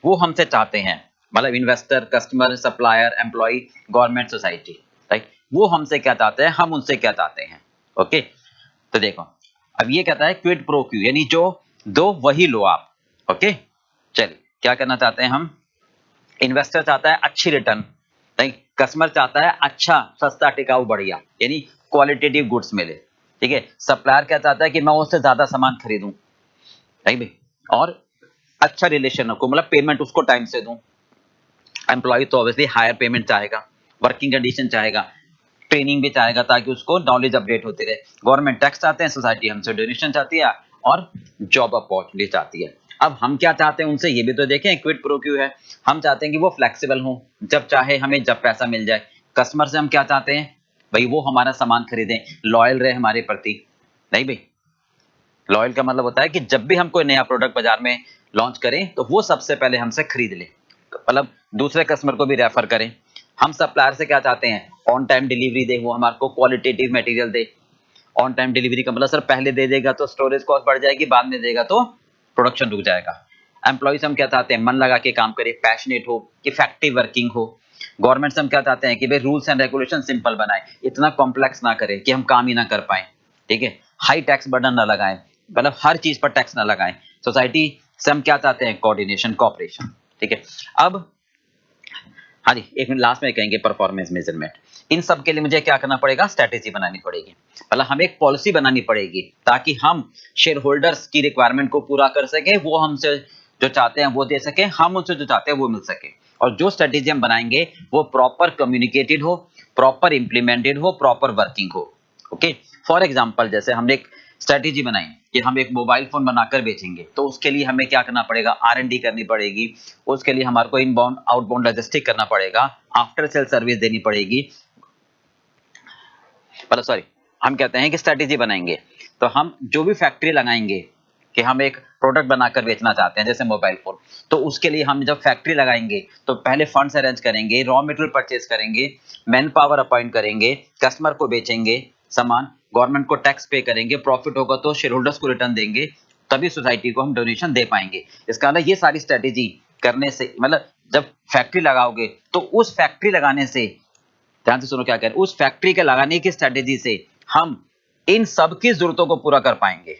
वो हमसे चाहते हैं, मतलब investor, customer, supplier, employ, government, society, right, वो हमसे क्या चाहते हैं, हम उनसे क्या चाहते हैं। ओके, तो देखो अब ये कहता है क्विड प्रो क्यू, यानी जो दो वही लो आप। ओके, चलिए क्या करना चाहते हैं हम, इन्वेस्टर चाहता है अच्छी रिटर्न, नहीं, कस्टमर चाहता है अच्छा, सस्ता, टिकाऊ, बढ़िया, यानी क्वालिटेटिव गुड्स मिले, ठीक है। सप्लायर क्या चाहता है कि मैं उससे ज्यादा सामान खरीदूं, राइट भाई, और अच्छा रिलेशन रखो, मतलब पेमेंट उसको टाइम से दूं। एम्प्लॉय तो ऑब्वियसली हायर पेमेंट चाहेगा, वर्किंग कंडीशन चाहेगा, ट्रेनिंग भी चाहेगा ताकि उसको नॉलेज अपडेट होती रहे। गवर्नमेंट टैक्स चाहते हैं, सोसाइटी हमसे डोनेशन चाहती है और जॉब अपॉर्चुनिटी चाहती है। अब हम क्या चाहते हैं उनसे, ये भी तो देखें, क्विड प्रो क्यू है, हम चाहते हैं कि वो फ्लेक्सिबल हो, जब चाहे हमें जब पैसा मिल जाए। कस्टमर से हम क्या चाहते हैं भाई, वो हमारा सामान खरीदें, लॉयल रहे हमारे प्रति, नहीं भाई, लॉयल का मतलब होता है कि जब भी हम कोई नया प्रोडक्ट बाजार में लॉन्च करें तो वो सबसे पहले हमसे खरीद ले, मतलब दूसरे कस्टमर को भी रेफर करें, हम सप्लायर से क्या चाहते हैं, ऑन टाइम डिलीवरी दे, वो हमारे को qualitative material they. On time delivery का मतलब सर पहले दे देगा तो स्टोरेज कॉस्ट बढ़ जाएगी, बाद में देगा तो प्रोडक्शन रुक जाएगा। एम्प्लॉइज हम क्या चाहते हैं, मन लगा के काम करे, पैशनेट हो, इफेक्टिव वर्किंग हो। गवर्नमेंट से हम क्या चाहते हैं कि भाई रूल्स एंड रेगुलेशन सिंपल बनाए, इतना कॉम्प्लेक्स ना करे कि हम काम ही ना कर पाए, ठीक है। हाई टैक्स बर्डन ना लगाएं, मतलब हर चीज पर टैक्स ना लगाएं। सोसाइटी से हम क्या चाहते हैं, कोऑर्डिनेशन, कोऑपरेशन, ठीक है। अब हाँ जी, एक मिनट लास्ट में कहेंगे परफॉर्मेंस मेजरमेंट। इन सब के लिए मुझे क्या करना पड़ेगा, स्ट्रेटेजी बनानी पड़ेगी। मतलब हमें एक पॉलिसी बनानी पड़ेगी ताकि हम शेयर होल्डर्स की रिक्वायरमेंट को पूरा कर सके, वो हमसे जो चाहते हैं वो दे सके, हम उनसे जो चाहते हैं वो मिल सके। और जो स्ट्रेटेजी हम बनाएंगे वो प्रॉपर कम्युनिकेटेड हो, प्रॉपर इंप्लीमेंटेड हो, प्रॉपर वर्किंग हो। ओके, फॉर एग्जाम्पल जैसे हमने एक स्ट्रेटेजी बनाई कि हम एक मोबाइल फोन बनाकर बेचेंगे, तो उसके लिए हमें क्या करना पड़ेगा, R&D करनी पड़ेगी। उसके लिए हमारे को इनबाउंड आउटबाउंड लॉजिस्टिक करना पड़ेगा, आफ्टर सेल सर्विस देनी पड़ेगी। मतलब सॉरी, हम कहते हैं कि स्ट्रेटेजी बनाएंगे तो हम जो भी फैक्ट्री लगाएंगे कि हम एक प्रोडक्ट बनाकर बेचना चाहते हैं जैसे मोबाइल फोन, तो उसके लिए हम जब फैक्ट्री लगाएंगे तो पहले फंड्स अरेंज करेंगे, रॉ मटेरियल परचेज करेंगे, मैन पावर अपॉइंट करेंगे, कस्टमर को बेचेंगे सामान, गवर्नमेंट को टैक्स पे करेंगे, प्रॉफिट होगा तो शेयर होल्डर्स को रिटर्न देंगे, तभी सोसाइटी को हम डोनेशन दे पाएंगे। इसका मतलब ये सारी स्ट्रेटेजी करने से, मतलब जब फैक्ट्री लगाओगे तो उस फैक्ट्री लगाने से, ध्यान से सुनो क्या कह रहे हैं, उस फैक्ट्री के लगाने की स्ट्रेटेजी से हम इन सब की जरूरतों को पूरा कर पाएंगे,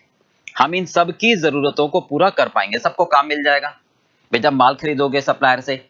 हम इन सब की जरूरतों को पूरा कर पाएंगे, सबको काम मिल जाएगा। भाई जब माल खरीदोगे सप्लायर से,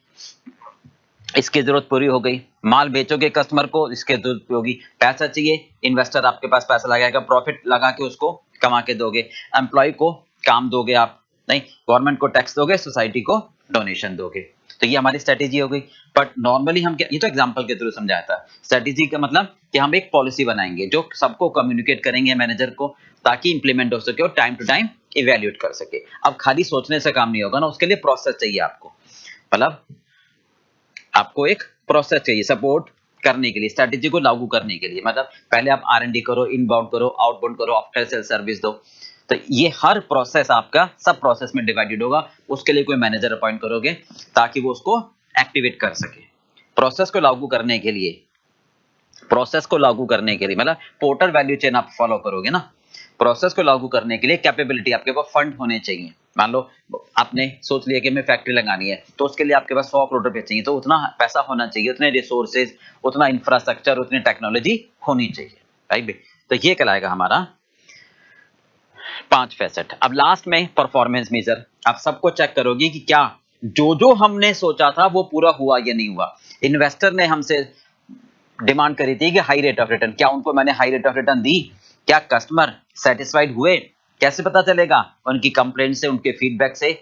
इसकी जरूरत पूरी हो गई, माल बेचोगे कस्टमर को, इसकी जरूरत पूरी होगी, पैसा चाहिए, इन्वेस्टर आपके पास पैसा लगाएगा, प्रॉफिट लगा के उसको कमा के दोगे, एम्प्लॉय को काम दोगे आप, नहीं गवर्नमेंट को टैक्स दोगे, सोसाइटी को डोनेशन दोगे। तो ये हमारी स्ट्रेटेजी हो गई। बट नॉर्मली हम क्या, ये तो एग्जांपल के थ्रू समझाया था। स्ट्रेटेजी का मतलब कि हम एक पॉलिसी बनाएंगे जो सबको कम्युनिकेट करेंगे मैनेजर को, ताकि इंप्लीमेंट हो सके और टाइम टू टाइम इवैल्यूएट कर सके। अब खाली सोचने से काम नहीं होगा ना, उसके लिए प्रोसेस चाहिए आपको, मतलब आपको एक प्रोसेस चाहिए सपोर्ट करने के लिए, स्ट्रेटेजी को लागू करने के लिए। मतलब पहले आप R&D करो, इनबाउंड करो, आउटबाउंड करो, आफ्टर सेल सर्विस दो। तो ये हर प्रोसेस आपका सब प्रोसेस में डिवाइडेड होगा, उसके लिए कोई मैनेजर अपॉइंट करोगे ताकि वो उसको एक्टिवेट कर सके। प्रोसेस को लागू करने के लिए, प्रोसेस को लागू करने के लिए मतलब पोर्टर वैल्यू चेन आप फॉलो करोगे ना। प्रोसेस को लागू करने के लिए कैपेबिलिटी, आपके पास फंड होने चाहिए। मान लो आपने सोच लिया कि मैं फैक्ट्री लगानी है, तो उसके लिए आपके पास 100 करोड़ रुपए चाहिए, तो उतना पैसा होना चाहिए, उतने रिसोर्सेज, उतना इंफ्रास्ट्रक्चर, उतनी टेक्नोलॉजी होनी चाहिए, राइट। तो ये कहलाएगा हमारा 5 फैसेट। अब लास्ट में परफॉर्मेंस मेजर, आप सबको चेक करोगे कि क्या जो जो हमने सोचा था वो पूरा हुआ या नहीं हुआ। इन्वेस्टर ने हमसे डिमांड करी थी कि हाई रेट ऑफ रिटर्न, क्या उनको मैंने high rate of return the, क्या कस्टमर सेटिस्फाइड हुए, कैसे पता चलेगा, उनकी कंप्लेंट से, उनके फीडबैक से,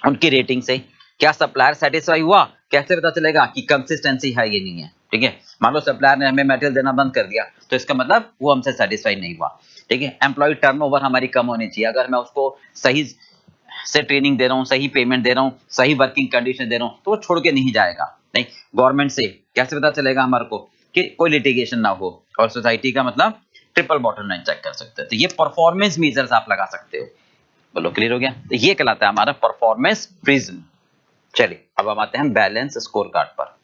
उनकी रेटिंग से। क्या सप्लायर सेटिस्फाई हुआ, कैसे पता चलेगा कि कंसिस्टेंसी है ये नहीं है, ठीक है। मान लो सप्लायर ने हमें मटेरियल देना बंद कर दिया, तो इसका मतलब वो हमसे सेटिस्फाइड नहीं हुआ, ठीक है। एम्प्लॉय टर्नओवर हमारी कम होनी चाहिए, अगर मैं उसको सही से ट्रेनिंग दे रहा हूँ, सही पेमेंट दे रहा हूँ, सही वर्किंग कंडीशन दे रहा हूँ, तो वो छोड़ के नहीं जाएगा। नहीं, गवर्नमेंट से कैसे पता चलेगा हमारे को कि कोई लिटिगेशन ना हो, और सोसाइटी का मतलब ट्रिपल बॉटम लाइन चेक कर सकते हैं। तो ये परफॉर्मेंस मेजर्स आप लगा सकते हो। बोलो क्लियर हो गया। तो ये कहलाता है हमारा परफॉर्मेंस प्रिज्म। चलिए अब हम आते हैं बैलेंस स्कोर कार्ड पर।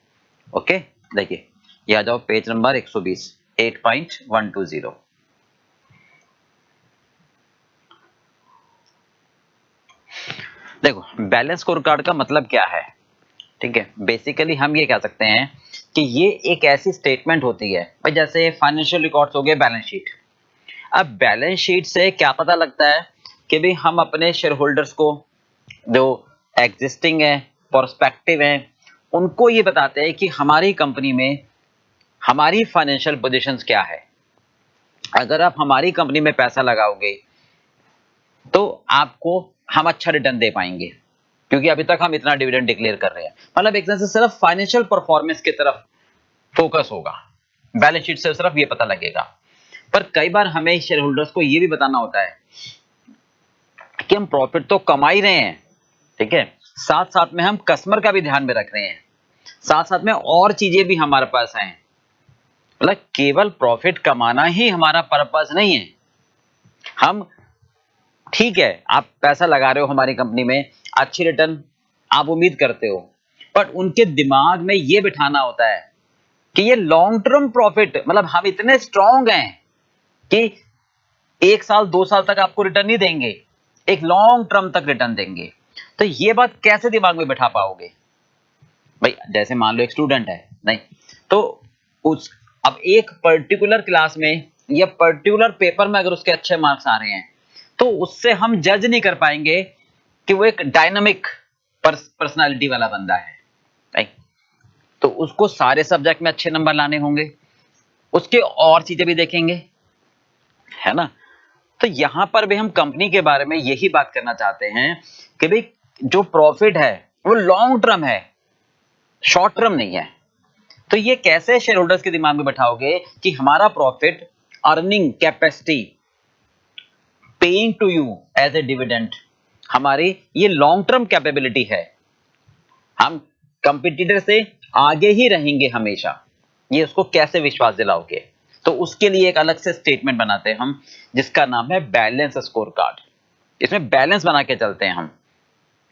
ओके, देखिए ये आ जाओ पेज नंबर 120, 8.120। देखो बैलेंस स्कोर कार्ड का मतलब क्या है, ठीक है। बेसिकली हम ये कह सकते हैं कि ये एक ऐसी स्टेटमेंट होती है भाई, जैसे फाइनेंशियल रिकॉर्ड्स हो गए, बैलेंस शीट। अब बैलेंस शीट से क्या पता लगता है कि भाई हम अपने शेयर होल्डर्स को, जो एग्जिस्टिंग है, प्रोस्पेक्टिव है, उनको ये बताते हैं कि हमारी कंपनी में हमारी फाइनेंशियल पोजीशंस क्या है। अगर आप हमारी कंपनी में पैसा लगाओगे तो आपको हम अच्छा रिटर्न दे पाएंगे, क्योंकि अभी तक हम इतना डिविडेंड डिक्लेयर कर रहे हैं। मतलब एक तरह से सिर्फ फाइनेंशियल परफॉर्मेंस की तरफ फोकस होगा, बैलेंस शीट से सिर्फ ये पता लगेगा। पर कई बार हमें शेयर होल्डर्स को ये भी बताना होता है कि हम प्रॉफिट तो कमा ही रहे हैं, ठीक है, साथ साथ में हम कस्टमर का भी ध्यान में रख रहे हैं, साथ साथ में और चीजें भी हमारे पास हैं। मतलब केवल प्रॉफिट कमाना ही हमारा पर्पस नहीं है। हम, ठीक है, आप पैसा लगा रहे हो हमारी कंपनी में, अच्छी रिटर्न आप उम्मीद करते हो, बट उनके दिमाग में ये बिठाना होता है कि ये लॉन्ग टर्म प्रॉफिट, मतलब हम इतने स्ट्रांग हैं कि 1 साल 2 साल तक आपको रिटर्न नहीं देंगे, एक लॉन्ग टर्म तक रिटर्न देंगे। तो ये बात कैसे दिमाग में बिठा पाओगे भाई? जैसे मान लो एक स्टूडेंट है, नहीं तो उस अब एक पर्टिकुलर क्लास में या पर्टिकुलर पेपर में अगर उसके अच्छे मार्क्स आ रहे हैं तो उससे हम जज नहीं कर पाएंगे कि वो एक डायनामिक पर्सनालिटी वाला बंदा है, राइट? तो उसको सारे सब्जेक्ट में अच्छे नंबर लाने होंगे, उसके और चीजें भी देखेंगे, है ना? तो यहां पर भी हम कंपनी के बारे में यही बात करना चाहते हैं कि भाई जो प्रॉफिट है वो लॉन्ग टर्म है, शॉर्ट टर्म नहीं है। तो ये कैसे शेयर होल्डर्स के दिमाग में बैठाओगे कि हमारा profit, earning capacity, paying to you as a dividend, हमारी ये लॉन्ग टर्म कैपेबिलिटी है, हम कंपटीटर से आगे ही रहेंगे हमेशा, ये उसको कैसे विश्वास दिलाओगे? तो उसके लिए एक अलग से स्टेटमेंट बनाते हैं हम, जिसका नाम है बैलेंस स्कोर कार्ड। इसमें बैलेंस बना के चलते हैं हम।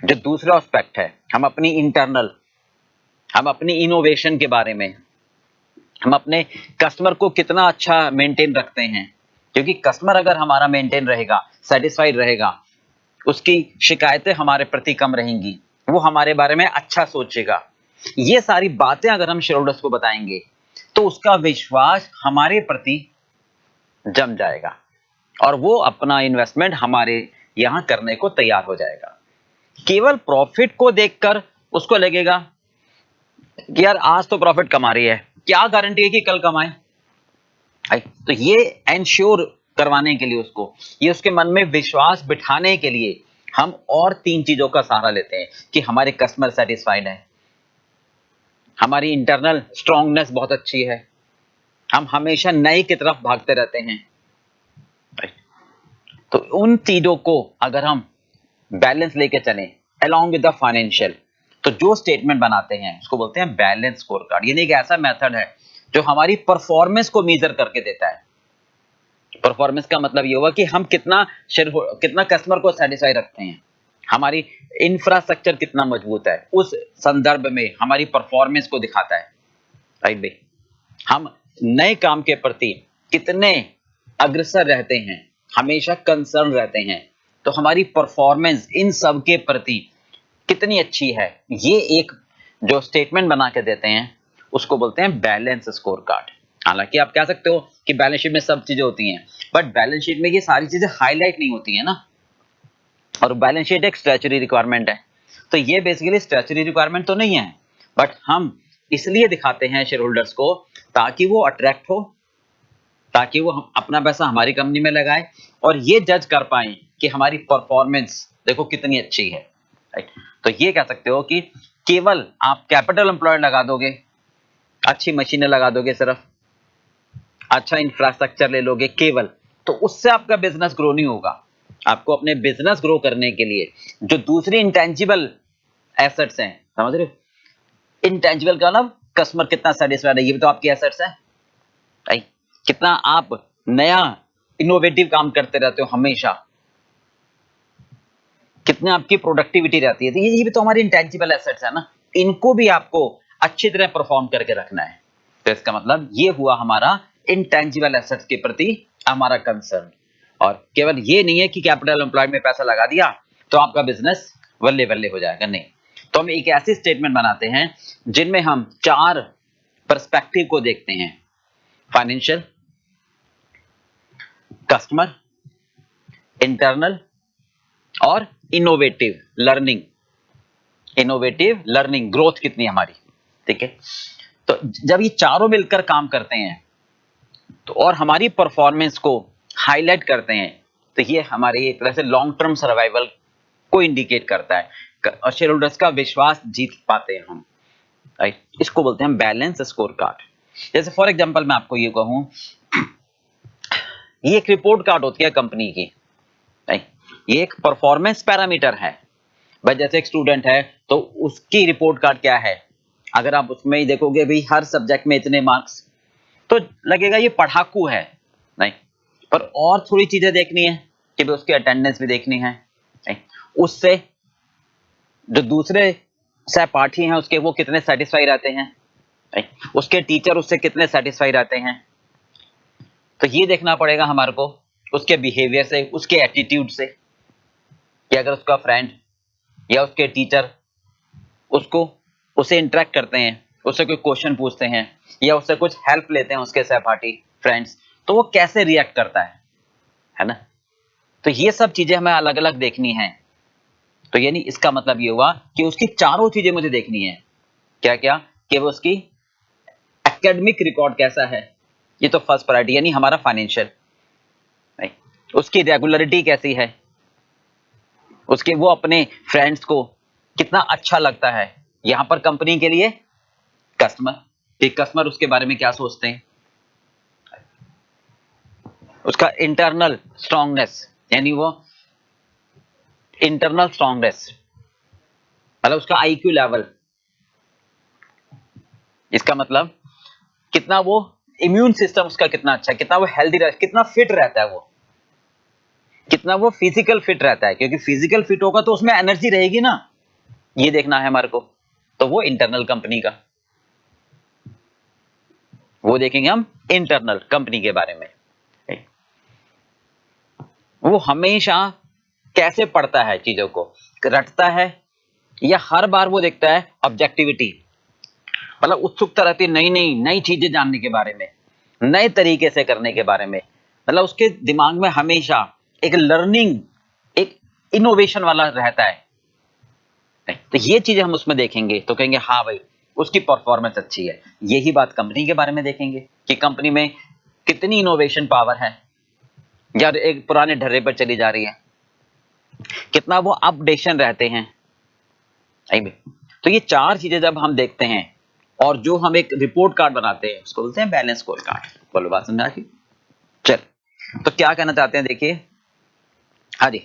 जो दूसरा एस्पेक्ट है, हम अपनी इंटरनल, हम अपनी इनोवेशन के बारे में, हम अपने कस्टमर को कितना अच्छा मेंटेन रखते हैं, क्योंकि कस्टमर अगर हमारा मेंटेन रहेगा, सेटिस्फाइड रहेगा, उसकी शिकायतें हमारे प्रति कम रहेंगी, वो हमारे बारे में अच्छा सोचेगा, ये सारी बातें अगर हम शेयर होल्डर्स को बताएंगे तो उसका विश्वास हमारे प्रति जम जाएगा और वो अपना इन्वेस्टमेंट हमारे यहां करने को तैयार हो जाएगा। केवल प्रॉफिट को देखकर उसको लगेगा कि यार आज तो प्रॉफिट कमा रही है, क्या गारंटी है कि कल कमाए? तो ये एंश्योर करवाने के लिए उसको, ये उसके मन में विश्वास बिठाने के लिए हम और 3 चीजों का सहारा लेते हैं कि हमारे कस्टमर सेटिस्फाइड है, हमारी इंटरनल स्ट्रांगनेस बहुत अच्छी है, हम हमेशा नए की तरफ भागते रहते हैं। तो उन चीजों को अगर हम बैलेंस लेके चलें अलोंग विद द फाइनेंशियल, तो जो स्टेटमेंट बनाते हैं उसको बोलते हैं बैलेंस स्कोर कार्ड। यानी एक ऐसा मेथड है जो हमारी परफॉर्मेंस को मेजर करके देता है। परफॉर्मेंस का मतलब ये हुआ कि हम कितना कस्टमर को सेटिस्फाई रखते हैं, हमारी इंफ्रास्ट्रक्चर कितना मजबूत है, उस संदर्भ में हमारी परफॉर्मेंस को दिखाता है, राइट भाई? हम नए काम के प्रति कितने अग्रसर रहते हैं, हमेशा कंसर्न रहते हैं, तो हमारी परफॉर्मेंस इन सब के प्रति कितनी अच्छी है, ये एक जो स्टेटमेंट बना के देते हैं उसको बोलते हैं बैलेंस स्कोर कार्ड। हालांकि आप कह सकते हो कि बैलेंस शीट में सब चीजें होती हैं, बट बैलेंस शीट में ये सारी चीजें हाईलाइट नहीं होती है ना, और बैलेंस शीट एक स्टैट्यूटरी रिक्वायरमेंट है। तो ये बेसिकली स्टैट्यूटरी रिक्वायरमेंट तो नहीं है, बट हम इसलिए दिखाते हैं शेयर होल्डर्स को ताकि वो अट्रैक्ट हो, ताकि वो अपना पैसा हमारी कंपनी में लगाए और ये जज कर पाए कि हमारी परफॉर्मेंस देखो कितनी अच्छी है, राइट? तो ये कह सकते हो कि केवल आप कैपिटल एम्प्लॉयड लगा दोगे, अच्छी मशीनें लगा दोगे, सिर्फ अच्छा इंफ्रास्ट्रक्चर ले लोगे केवल, तो उससे आपका बिजनेस ग्रो नहीं होगा। आपको अपने बिजनेस ग्रो करने के लिए जो दूसरी इंटेंजिबल एसेट्स हैं, समझ रहे हो? इंटेंजिबल का मतलब कस्टमर कितना सेटिस्फाइड है, ये भी तो आपकी एसेट्स है, राइट? कितना आप नया इनोवेटिव काम करते रहते हो हमेशा, कितनी आपकी प्रोडक्टिविटी रहती है, तो ये भी तो हमारी इंटेंजिबल एसेट्स है ना, इनको भी आपको अच्छी तरह परफॉर्म करके रखना है। तो इसका मतलब ये हुआ हमारा इंटेंजिबल एसेट्स के प्रति हमारा कंसर्न। और केवल ये नहीं है कि कैपिटल एम्प्लॉयड में पैसा लगा दिया तो आपका बिजनेस वल्ले वल्ले हो जाएगा, नहीं। तो हम एक ऐसी स्टेटमेंट बनाते हैं जिनमें हम 4 पर्सपेक्टिव को देखते हैं, फाइनेंशियल, कस्टमर, इंटरनल और innovative learning. Innovative learning growth कितनी हमारी, ठीक है? तो जब ये चारों मिलकर काम करते हैं तो और हमारी परफॉर्मेंस को हाईलाइट करते हैं, तो ये हमारे एक तरह से लॉन्ग टर्म सर्वाइवल को इंडिकेट करता है और शेयर होल्डर्स का विश्वास जीत पाते हैं हम, राइट? इसको बोलते हैं बैलेंस स्कोर कार्ड। जैसे फॉर एग्जांपल मैं आपको ये कहूं, ये एक रिपोर्ट कार्ड होती है कंपनी की, राइट? ये एक परफॉर्मेंस पैरामीटर है भाई। जैसे एक स्टूडेंट है तो उसकी रिपोर्ट कार्ड क्या है, अगर आप उसमें ही देखोगे भाई हर सब्जेक्ट में इतने मार्क्स, तो लगेगा ये पढ़ाकू है, नहीं। पर और थोड़ी चीजें देखनी है कि भाई उसकी अटेंडेंस भी देखनी है, नहीं? उससे जो दूसरे सहपाठी हैं उसके, वो कितने सेटिस्फाई रहते हैं, उसके टीचर उससे कितने सेटिस्फाई रहते हैं। तो ये देखना पड़ेगा हमारे को उसके बिहेवियर से, उसके एटीट्यूड से, कि अगर उसका फ्रेंड या उसके टीचर उसको उसे इंटरेक्ट करते हैं, उससे कोई क्वेश्चन पूछते हैं या उससे कुछ हेल्प लेते हैं उसके सहपाठी फ्रेंड्स, तो वो कैसे रिएक्ट करता है ना। तो ये सब चीजें हमें अलग अलग देखनी है। तो यानी इसका मतलब ये हुआ कि उसकी चारों चीजें मुझे देखनी है। क्या क्या? कि वो उसकी एकेडमिक रिकॉर्ड कैसा है, ये तो फर्स्ट प्रायोरिटी, यानी हमारा फाइनेंशियल। उसकी रेगुलरिटी कैसी है, उसके वो अपने फ्रेंड्स को कितना अच्छा लगता है, यहां पर कंपनी के लिए कस्टमर, कि कस्टमर उसके बारे में क्या सोचते हैं। उसका इंटरनल स्ट्रांगनेस, यानी वो इंटरनल स्ट्रांगनेस, मतलब उसका आईक्यू लेवल, इसका मतलब कितना वो इम्यून सिस्टम उसका कितना अच्छा है, कितना वो हेल्दी रहता है, कितना फिट रहता है, वो कितना वो फिजिकल फिट रहता है, क्योंकि फिजिकल फिट होगा तो उसमें एनर्जी रहेगी ना, ये देखना है हमारे को। तो वो इंटरनल कंपनी का, वो देखेंगे हम इंटरनल कंपनी के बारे में। वो हमेशा कैसे पढ़ता है चीजों को, रटता है या हर बार वो देखता है ऑब्जेक्टिविटी, मतलब उत्सुकता रहती है नई नई नई चीजें जानने के बारे में, नए तरीके से करने के बारे में, मतलब उसके दिमाग में हमेशा एक लर्निंग, एक इनोवेशन वाला रहता है। तो ये चीजें हम उसमें देखेंगे तो कहेंगे हाँ भाई उसकी परफॉर्मेंस अच्छी है। यही बात कंपनी के बारे में देखेंगे कि कंपनी में कितनी इनोवेशन पावर है, या एक पुराने ढर्रे पर चली जा रही है, कितना वो अपडेशन रहते हैं। तो ये चार चीजें जब हम देखते हैं और जो हम एक रिपोर्ट कार्ड बनाते हैं उसको बोलते हैं बैलेंस स्कोर कार्ड। बोलो बात समझ आ गई? चल, तो क्या कहना चाहते हैं देखिए। हाँ जी,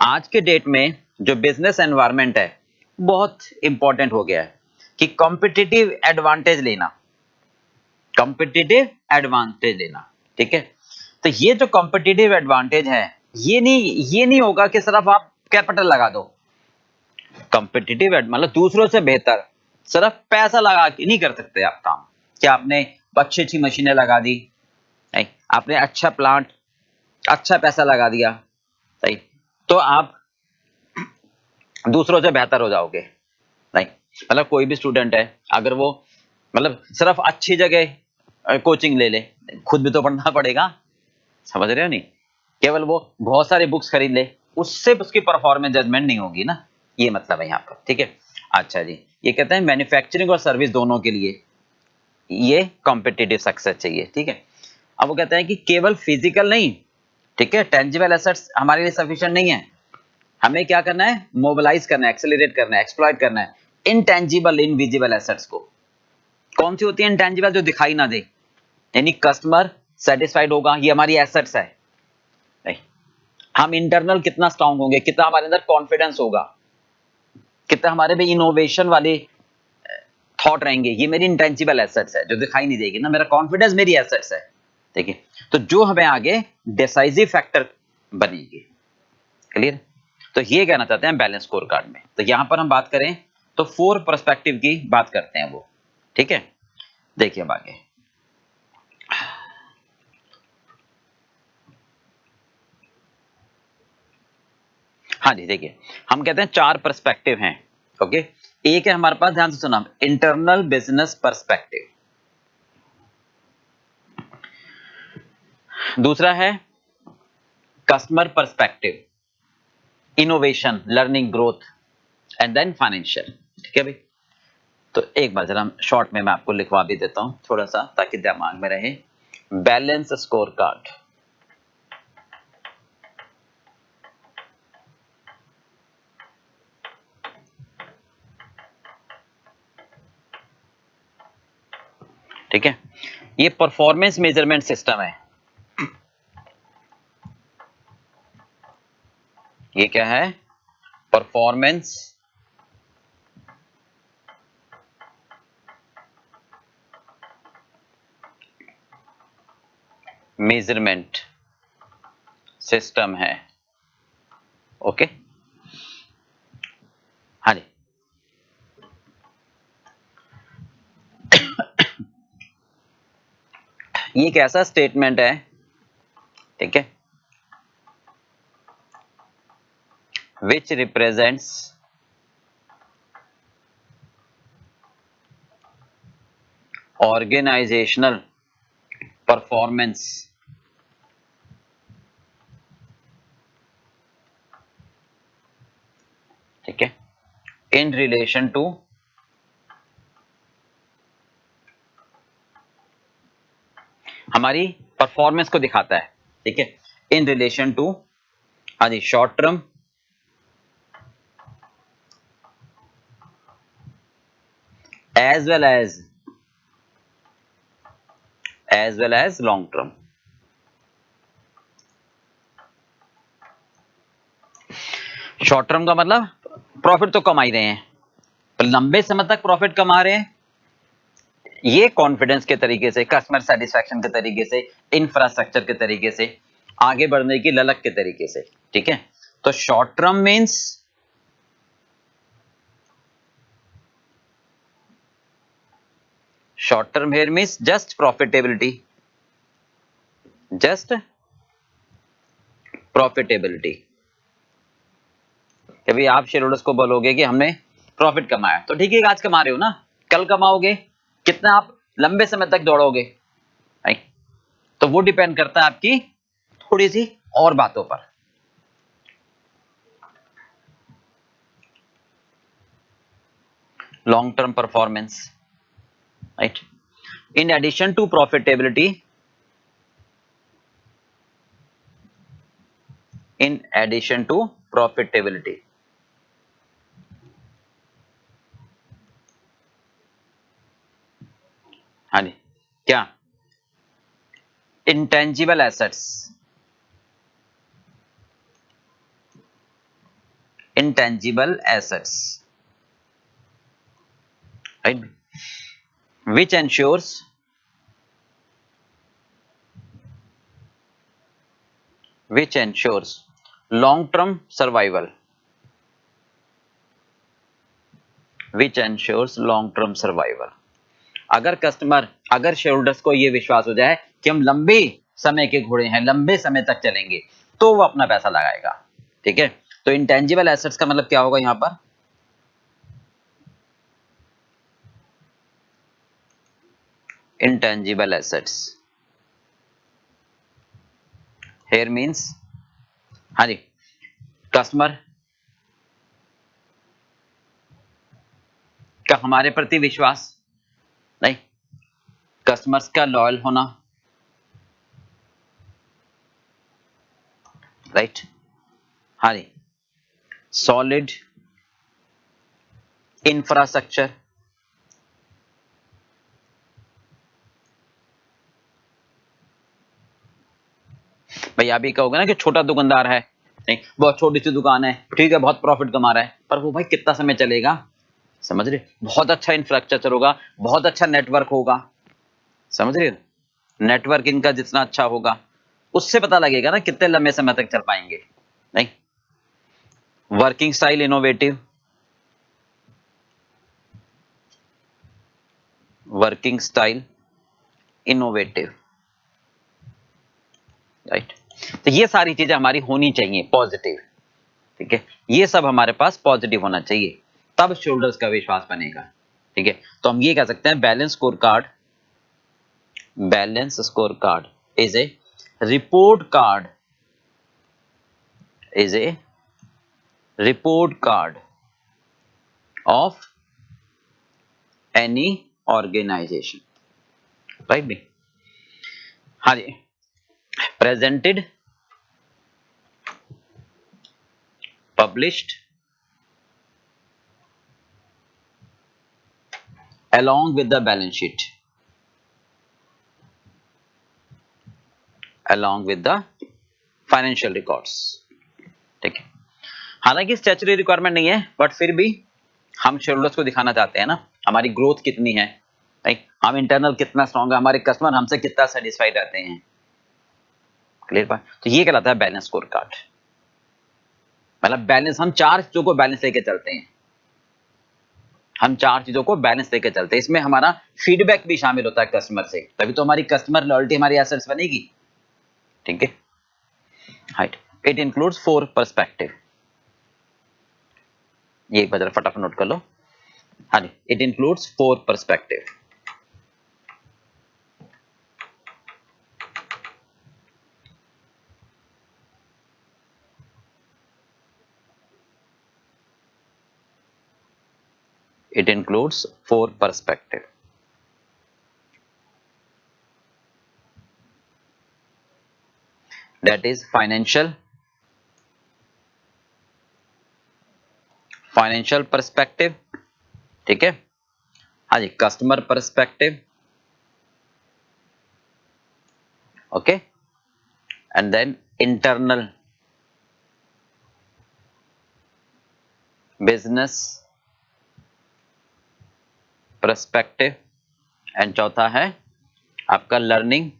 आज के डेट में जो बिजनेस एनवायरनमेंट है बहुत इंपॉर्टेंट हो गया है कि कॉम्पिटिटिव एडवांटेज लेना, कॉम्पिटिटिव एडवांटेज लेना। ठीक है, तो ये जो कॉम्पिटिटिव एडवांटेज है ये नहीं होगा कि सिर्फ आप कैपिटल लगा दो। कॉम्पिटिटिव मतलब दूसरों से बेहतर सिर्फ पैसा लगा के नहीं कर सकते आप काम। क्या आपने अच्छी अच्छी मशीनें लगा दी, नहीं, आपने अच्छा प्लांट, अच्छा पैसा लगा दिया, सही, तो आप दूसरों से बेहतर हो जाओगे नहीं। मतलब कोई भी स्टूडेंट है, अगर वो मतलब सिर्फ अच्छी जगह कोचिंग ले ले, खुद भी तो पढ़ना पड़ेगा, समझ रहे हो नहीं। केवल वो बहुत सारी बुक्स खरीद ले, उससे उसकी परफॉर्मेंस जजमेंट नहीं होगी ना, ये मतलब है यहाँ पर। ठीक है, अच्छा जी, ये कहते हैं मैन्युफैक्चरिंग और सर्विस दोनों के लिए ये कॉम्पिटिटिव सक्सेस चाहिए। ठीक है, अब वो कहते हैं कि केवल फिजिकल नहीं, ठीक है, टेंजिबल एसेट्स हमारे लिए सफिशिएंट नहीं है, हमें क्या करना है, मोबिलाइज करना है, एक्सेलरेट करना है, एक्सप्लॉइट करना है इनटेंजिबल इनविजिबल एसेट्स को। कौन सी होती है इनटेंजिबल? जो दिखाई ना दे, यानी कस्टमर सेटिस्फाइड होगा, ये हमारी एसेट्स है। नहीं, हम इंटरनल कितना स्ट्रांग होंगे, कितना हमारे अंदर कॉन्फिडेंस होगा, कितना हमारे में इनोवेशन वाले थॉट रहेंगे, ये मेरी इंटेंजिबल एसेट्स है जो दिखाई नहीं देगी ना, मेरा कॉन्फिडेंस मेरी एसेट्स है। देखिए, तो जो हमें आगे डिसाइसिव फैक्टर बनेगी। क्लियर? तो ये कहना चाहते हैं बैलेंस स्कोर कार्ड में। तो यहां पर हम बात करें तो 4 पर्सपेक्टिव की बात करते हैं वो। ठीक है, देखिए अब आगे। हाँ जी, देखिए हम कहते हैं 4 पर्सपेक्टिव हैं। ओके, एक है हमारे पास, ध्यान से सुना, इंटरनल बिजनेस पर्सपेक्टिव, दूसरा है customer perspective, innovation, learning, growth, and then financial. ठीक है भाई, तो एक बार जरा शॉर्ट में मैं आपको लिखवा भी देता हूं थोड़ा सा, ताकि दिमाग में रहे। बैलेंस स्कोर कार्ड, ठीक है, ये परफॉर्मेंस मेजरमेंट सिस्टम है। ये क्या है? परफॉर्मेंस मेजरमेंट सिस्टम है। ओके, हाँ जी, ये एक ऐसा स्टेटमेंट है, ठीक है, विच रिप्रेजेंट्स ऑर्गेनाइजेशनल परफॉर्मेंस ठीक है इन रिलेशन टू हमारी परफॉर्मेंस को दिखाता है, ठीक है, इन रिलेशन टू हाँ जी short term as well as long term. Short term का मतलब प्रॉफिट तो कमा ही रहे हैं, पर लंबे समय तक प्रॉफिट कमा रहे हैं, ये कॉन्फिडेंस के तरीके से, कस्टमर सेटिस्फैक्शन के तरीके से, इंफ्रास्ट्रक्चर के तरीके से, आगे बढ़ने की ललक के तरीके से, ठीक है। तो short term means short term here means just profitability, just profitability। कभी आप शेयर होल्डर्स को बोलोगे कि हमने प्रॉफिट कमाया, तो ठीक है आज कमा रहे हो ना, कल कमाओगे, कितना आप लंबे समय तक दौड़ोगे, राइट। तो वो डिपेंड करता है आपकी थोड़ी सी और बातों पर। Long term performance, right. In addition to profitability, in addition to profitability, हाँ जी क्या intangible assets, intangible assets, right, which ensures long term survival, which ensures long term survival। अगर कस्टमर, अगर शेयर होल्डर्स को यह विश्वास हो जाए कि हम लंबे समय के घोड़े हैं, लंबे समय तक चलेंगे, तो वो अपना पैसा लगाएगा, ठीक है। तो इंटेंजिबल एसेट्स का मतलब क्या होगा यहां पर, इंटेंजिबल एसेट्स here means हाँ जी कस्टमर का हमारे प्रति विश्वास, नहीं, कस्टमर्स का लॉयल होना, राइट, हाँ जी सॉलिड इंफ्रास्ट्रक्चर, भाई आप ही कहोगे ना कि छोटा दुकानदार है, नहीं बहुत छोटी सी दुकान है, ठीक है बहुत प्रॉफिट कमा रहा है, पर वो भाई कितना समय चलेगा, समझ रहे, बहुत अच्छा इंफ्रास्ट्रक्चर होगा, बहुत अच्छा नेटवर्क होगा, समझ रहे हो, नेटवर्क इनका जितना अच्छा होगा उससे पता लगेगा ना कितने लंबे समय तक चल पाएंगे, नहीं। Working style innovative, working style innovative, right. तो ये सारी चीजें हमारी होनी चाहिए पॉजिटिव, ठीक है, ये सब हमारे पास पॉजिटिव होना चाहिए, तब शोल्डर्स का विश्वास बनेगा, ठीक है। तो हम ये कह सकते हैं balance score card, balance score card is a report card, is a report card of any organization, right भी, हाँ जी presented, published along with the balance sheet, along with the financial records, ठीक है। हालांकि स्टैच्यूटरी रिक्वायरमेंट नहीं है, but फिर भी हम शेयरहोल्डर्स को दिखाना चाहते हैं ना हमारी ग्रोथ कितनी है, राइट, हम इंटरनल कितना स्ट्रांग है, हमारे कस्टमर हमसे कितना सेटिस्फाइड रहते हैं, क्लियर बात। तो ये कहलाता है बैलेंस स्कोर कार्ड, मतलब बैलेंस, हम चार चीजों को बैलेंस लेके चलते हैं, हम चार चीजों को बैलेंस लेके चलते हैं। इसमें हमारा फीडबैक भी शामिल होता है कस्टमर से, तभी तो हमारी कस्टमर लॉयल्टी हमारी एसेट्स बनेगी। ठीक है, राइट। It includes 4 perspective. ये एक बार फटाफट नोट कर लो। हाँ जी, it includes 4 perspective. It includes 4 perspective. That is financial perspective, ठीक है। हाँ जी, customer perspective, okay, and then internal business perspective, and चौथा है आपका लर्निंग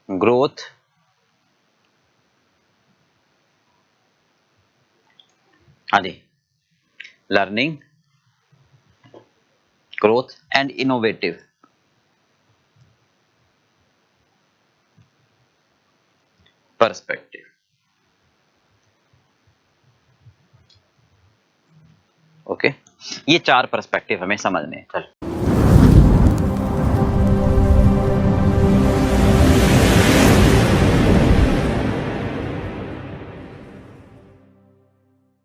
ग्रोथ हाँ जी, learning growth and innovative perspective. Okay, ये 4 पर्सपेक्टिव हमें समझने हैं। चल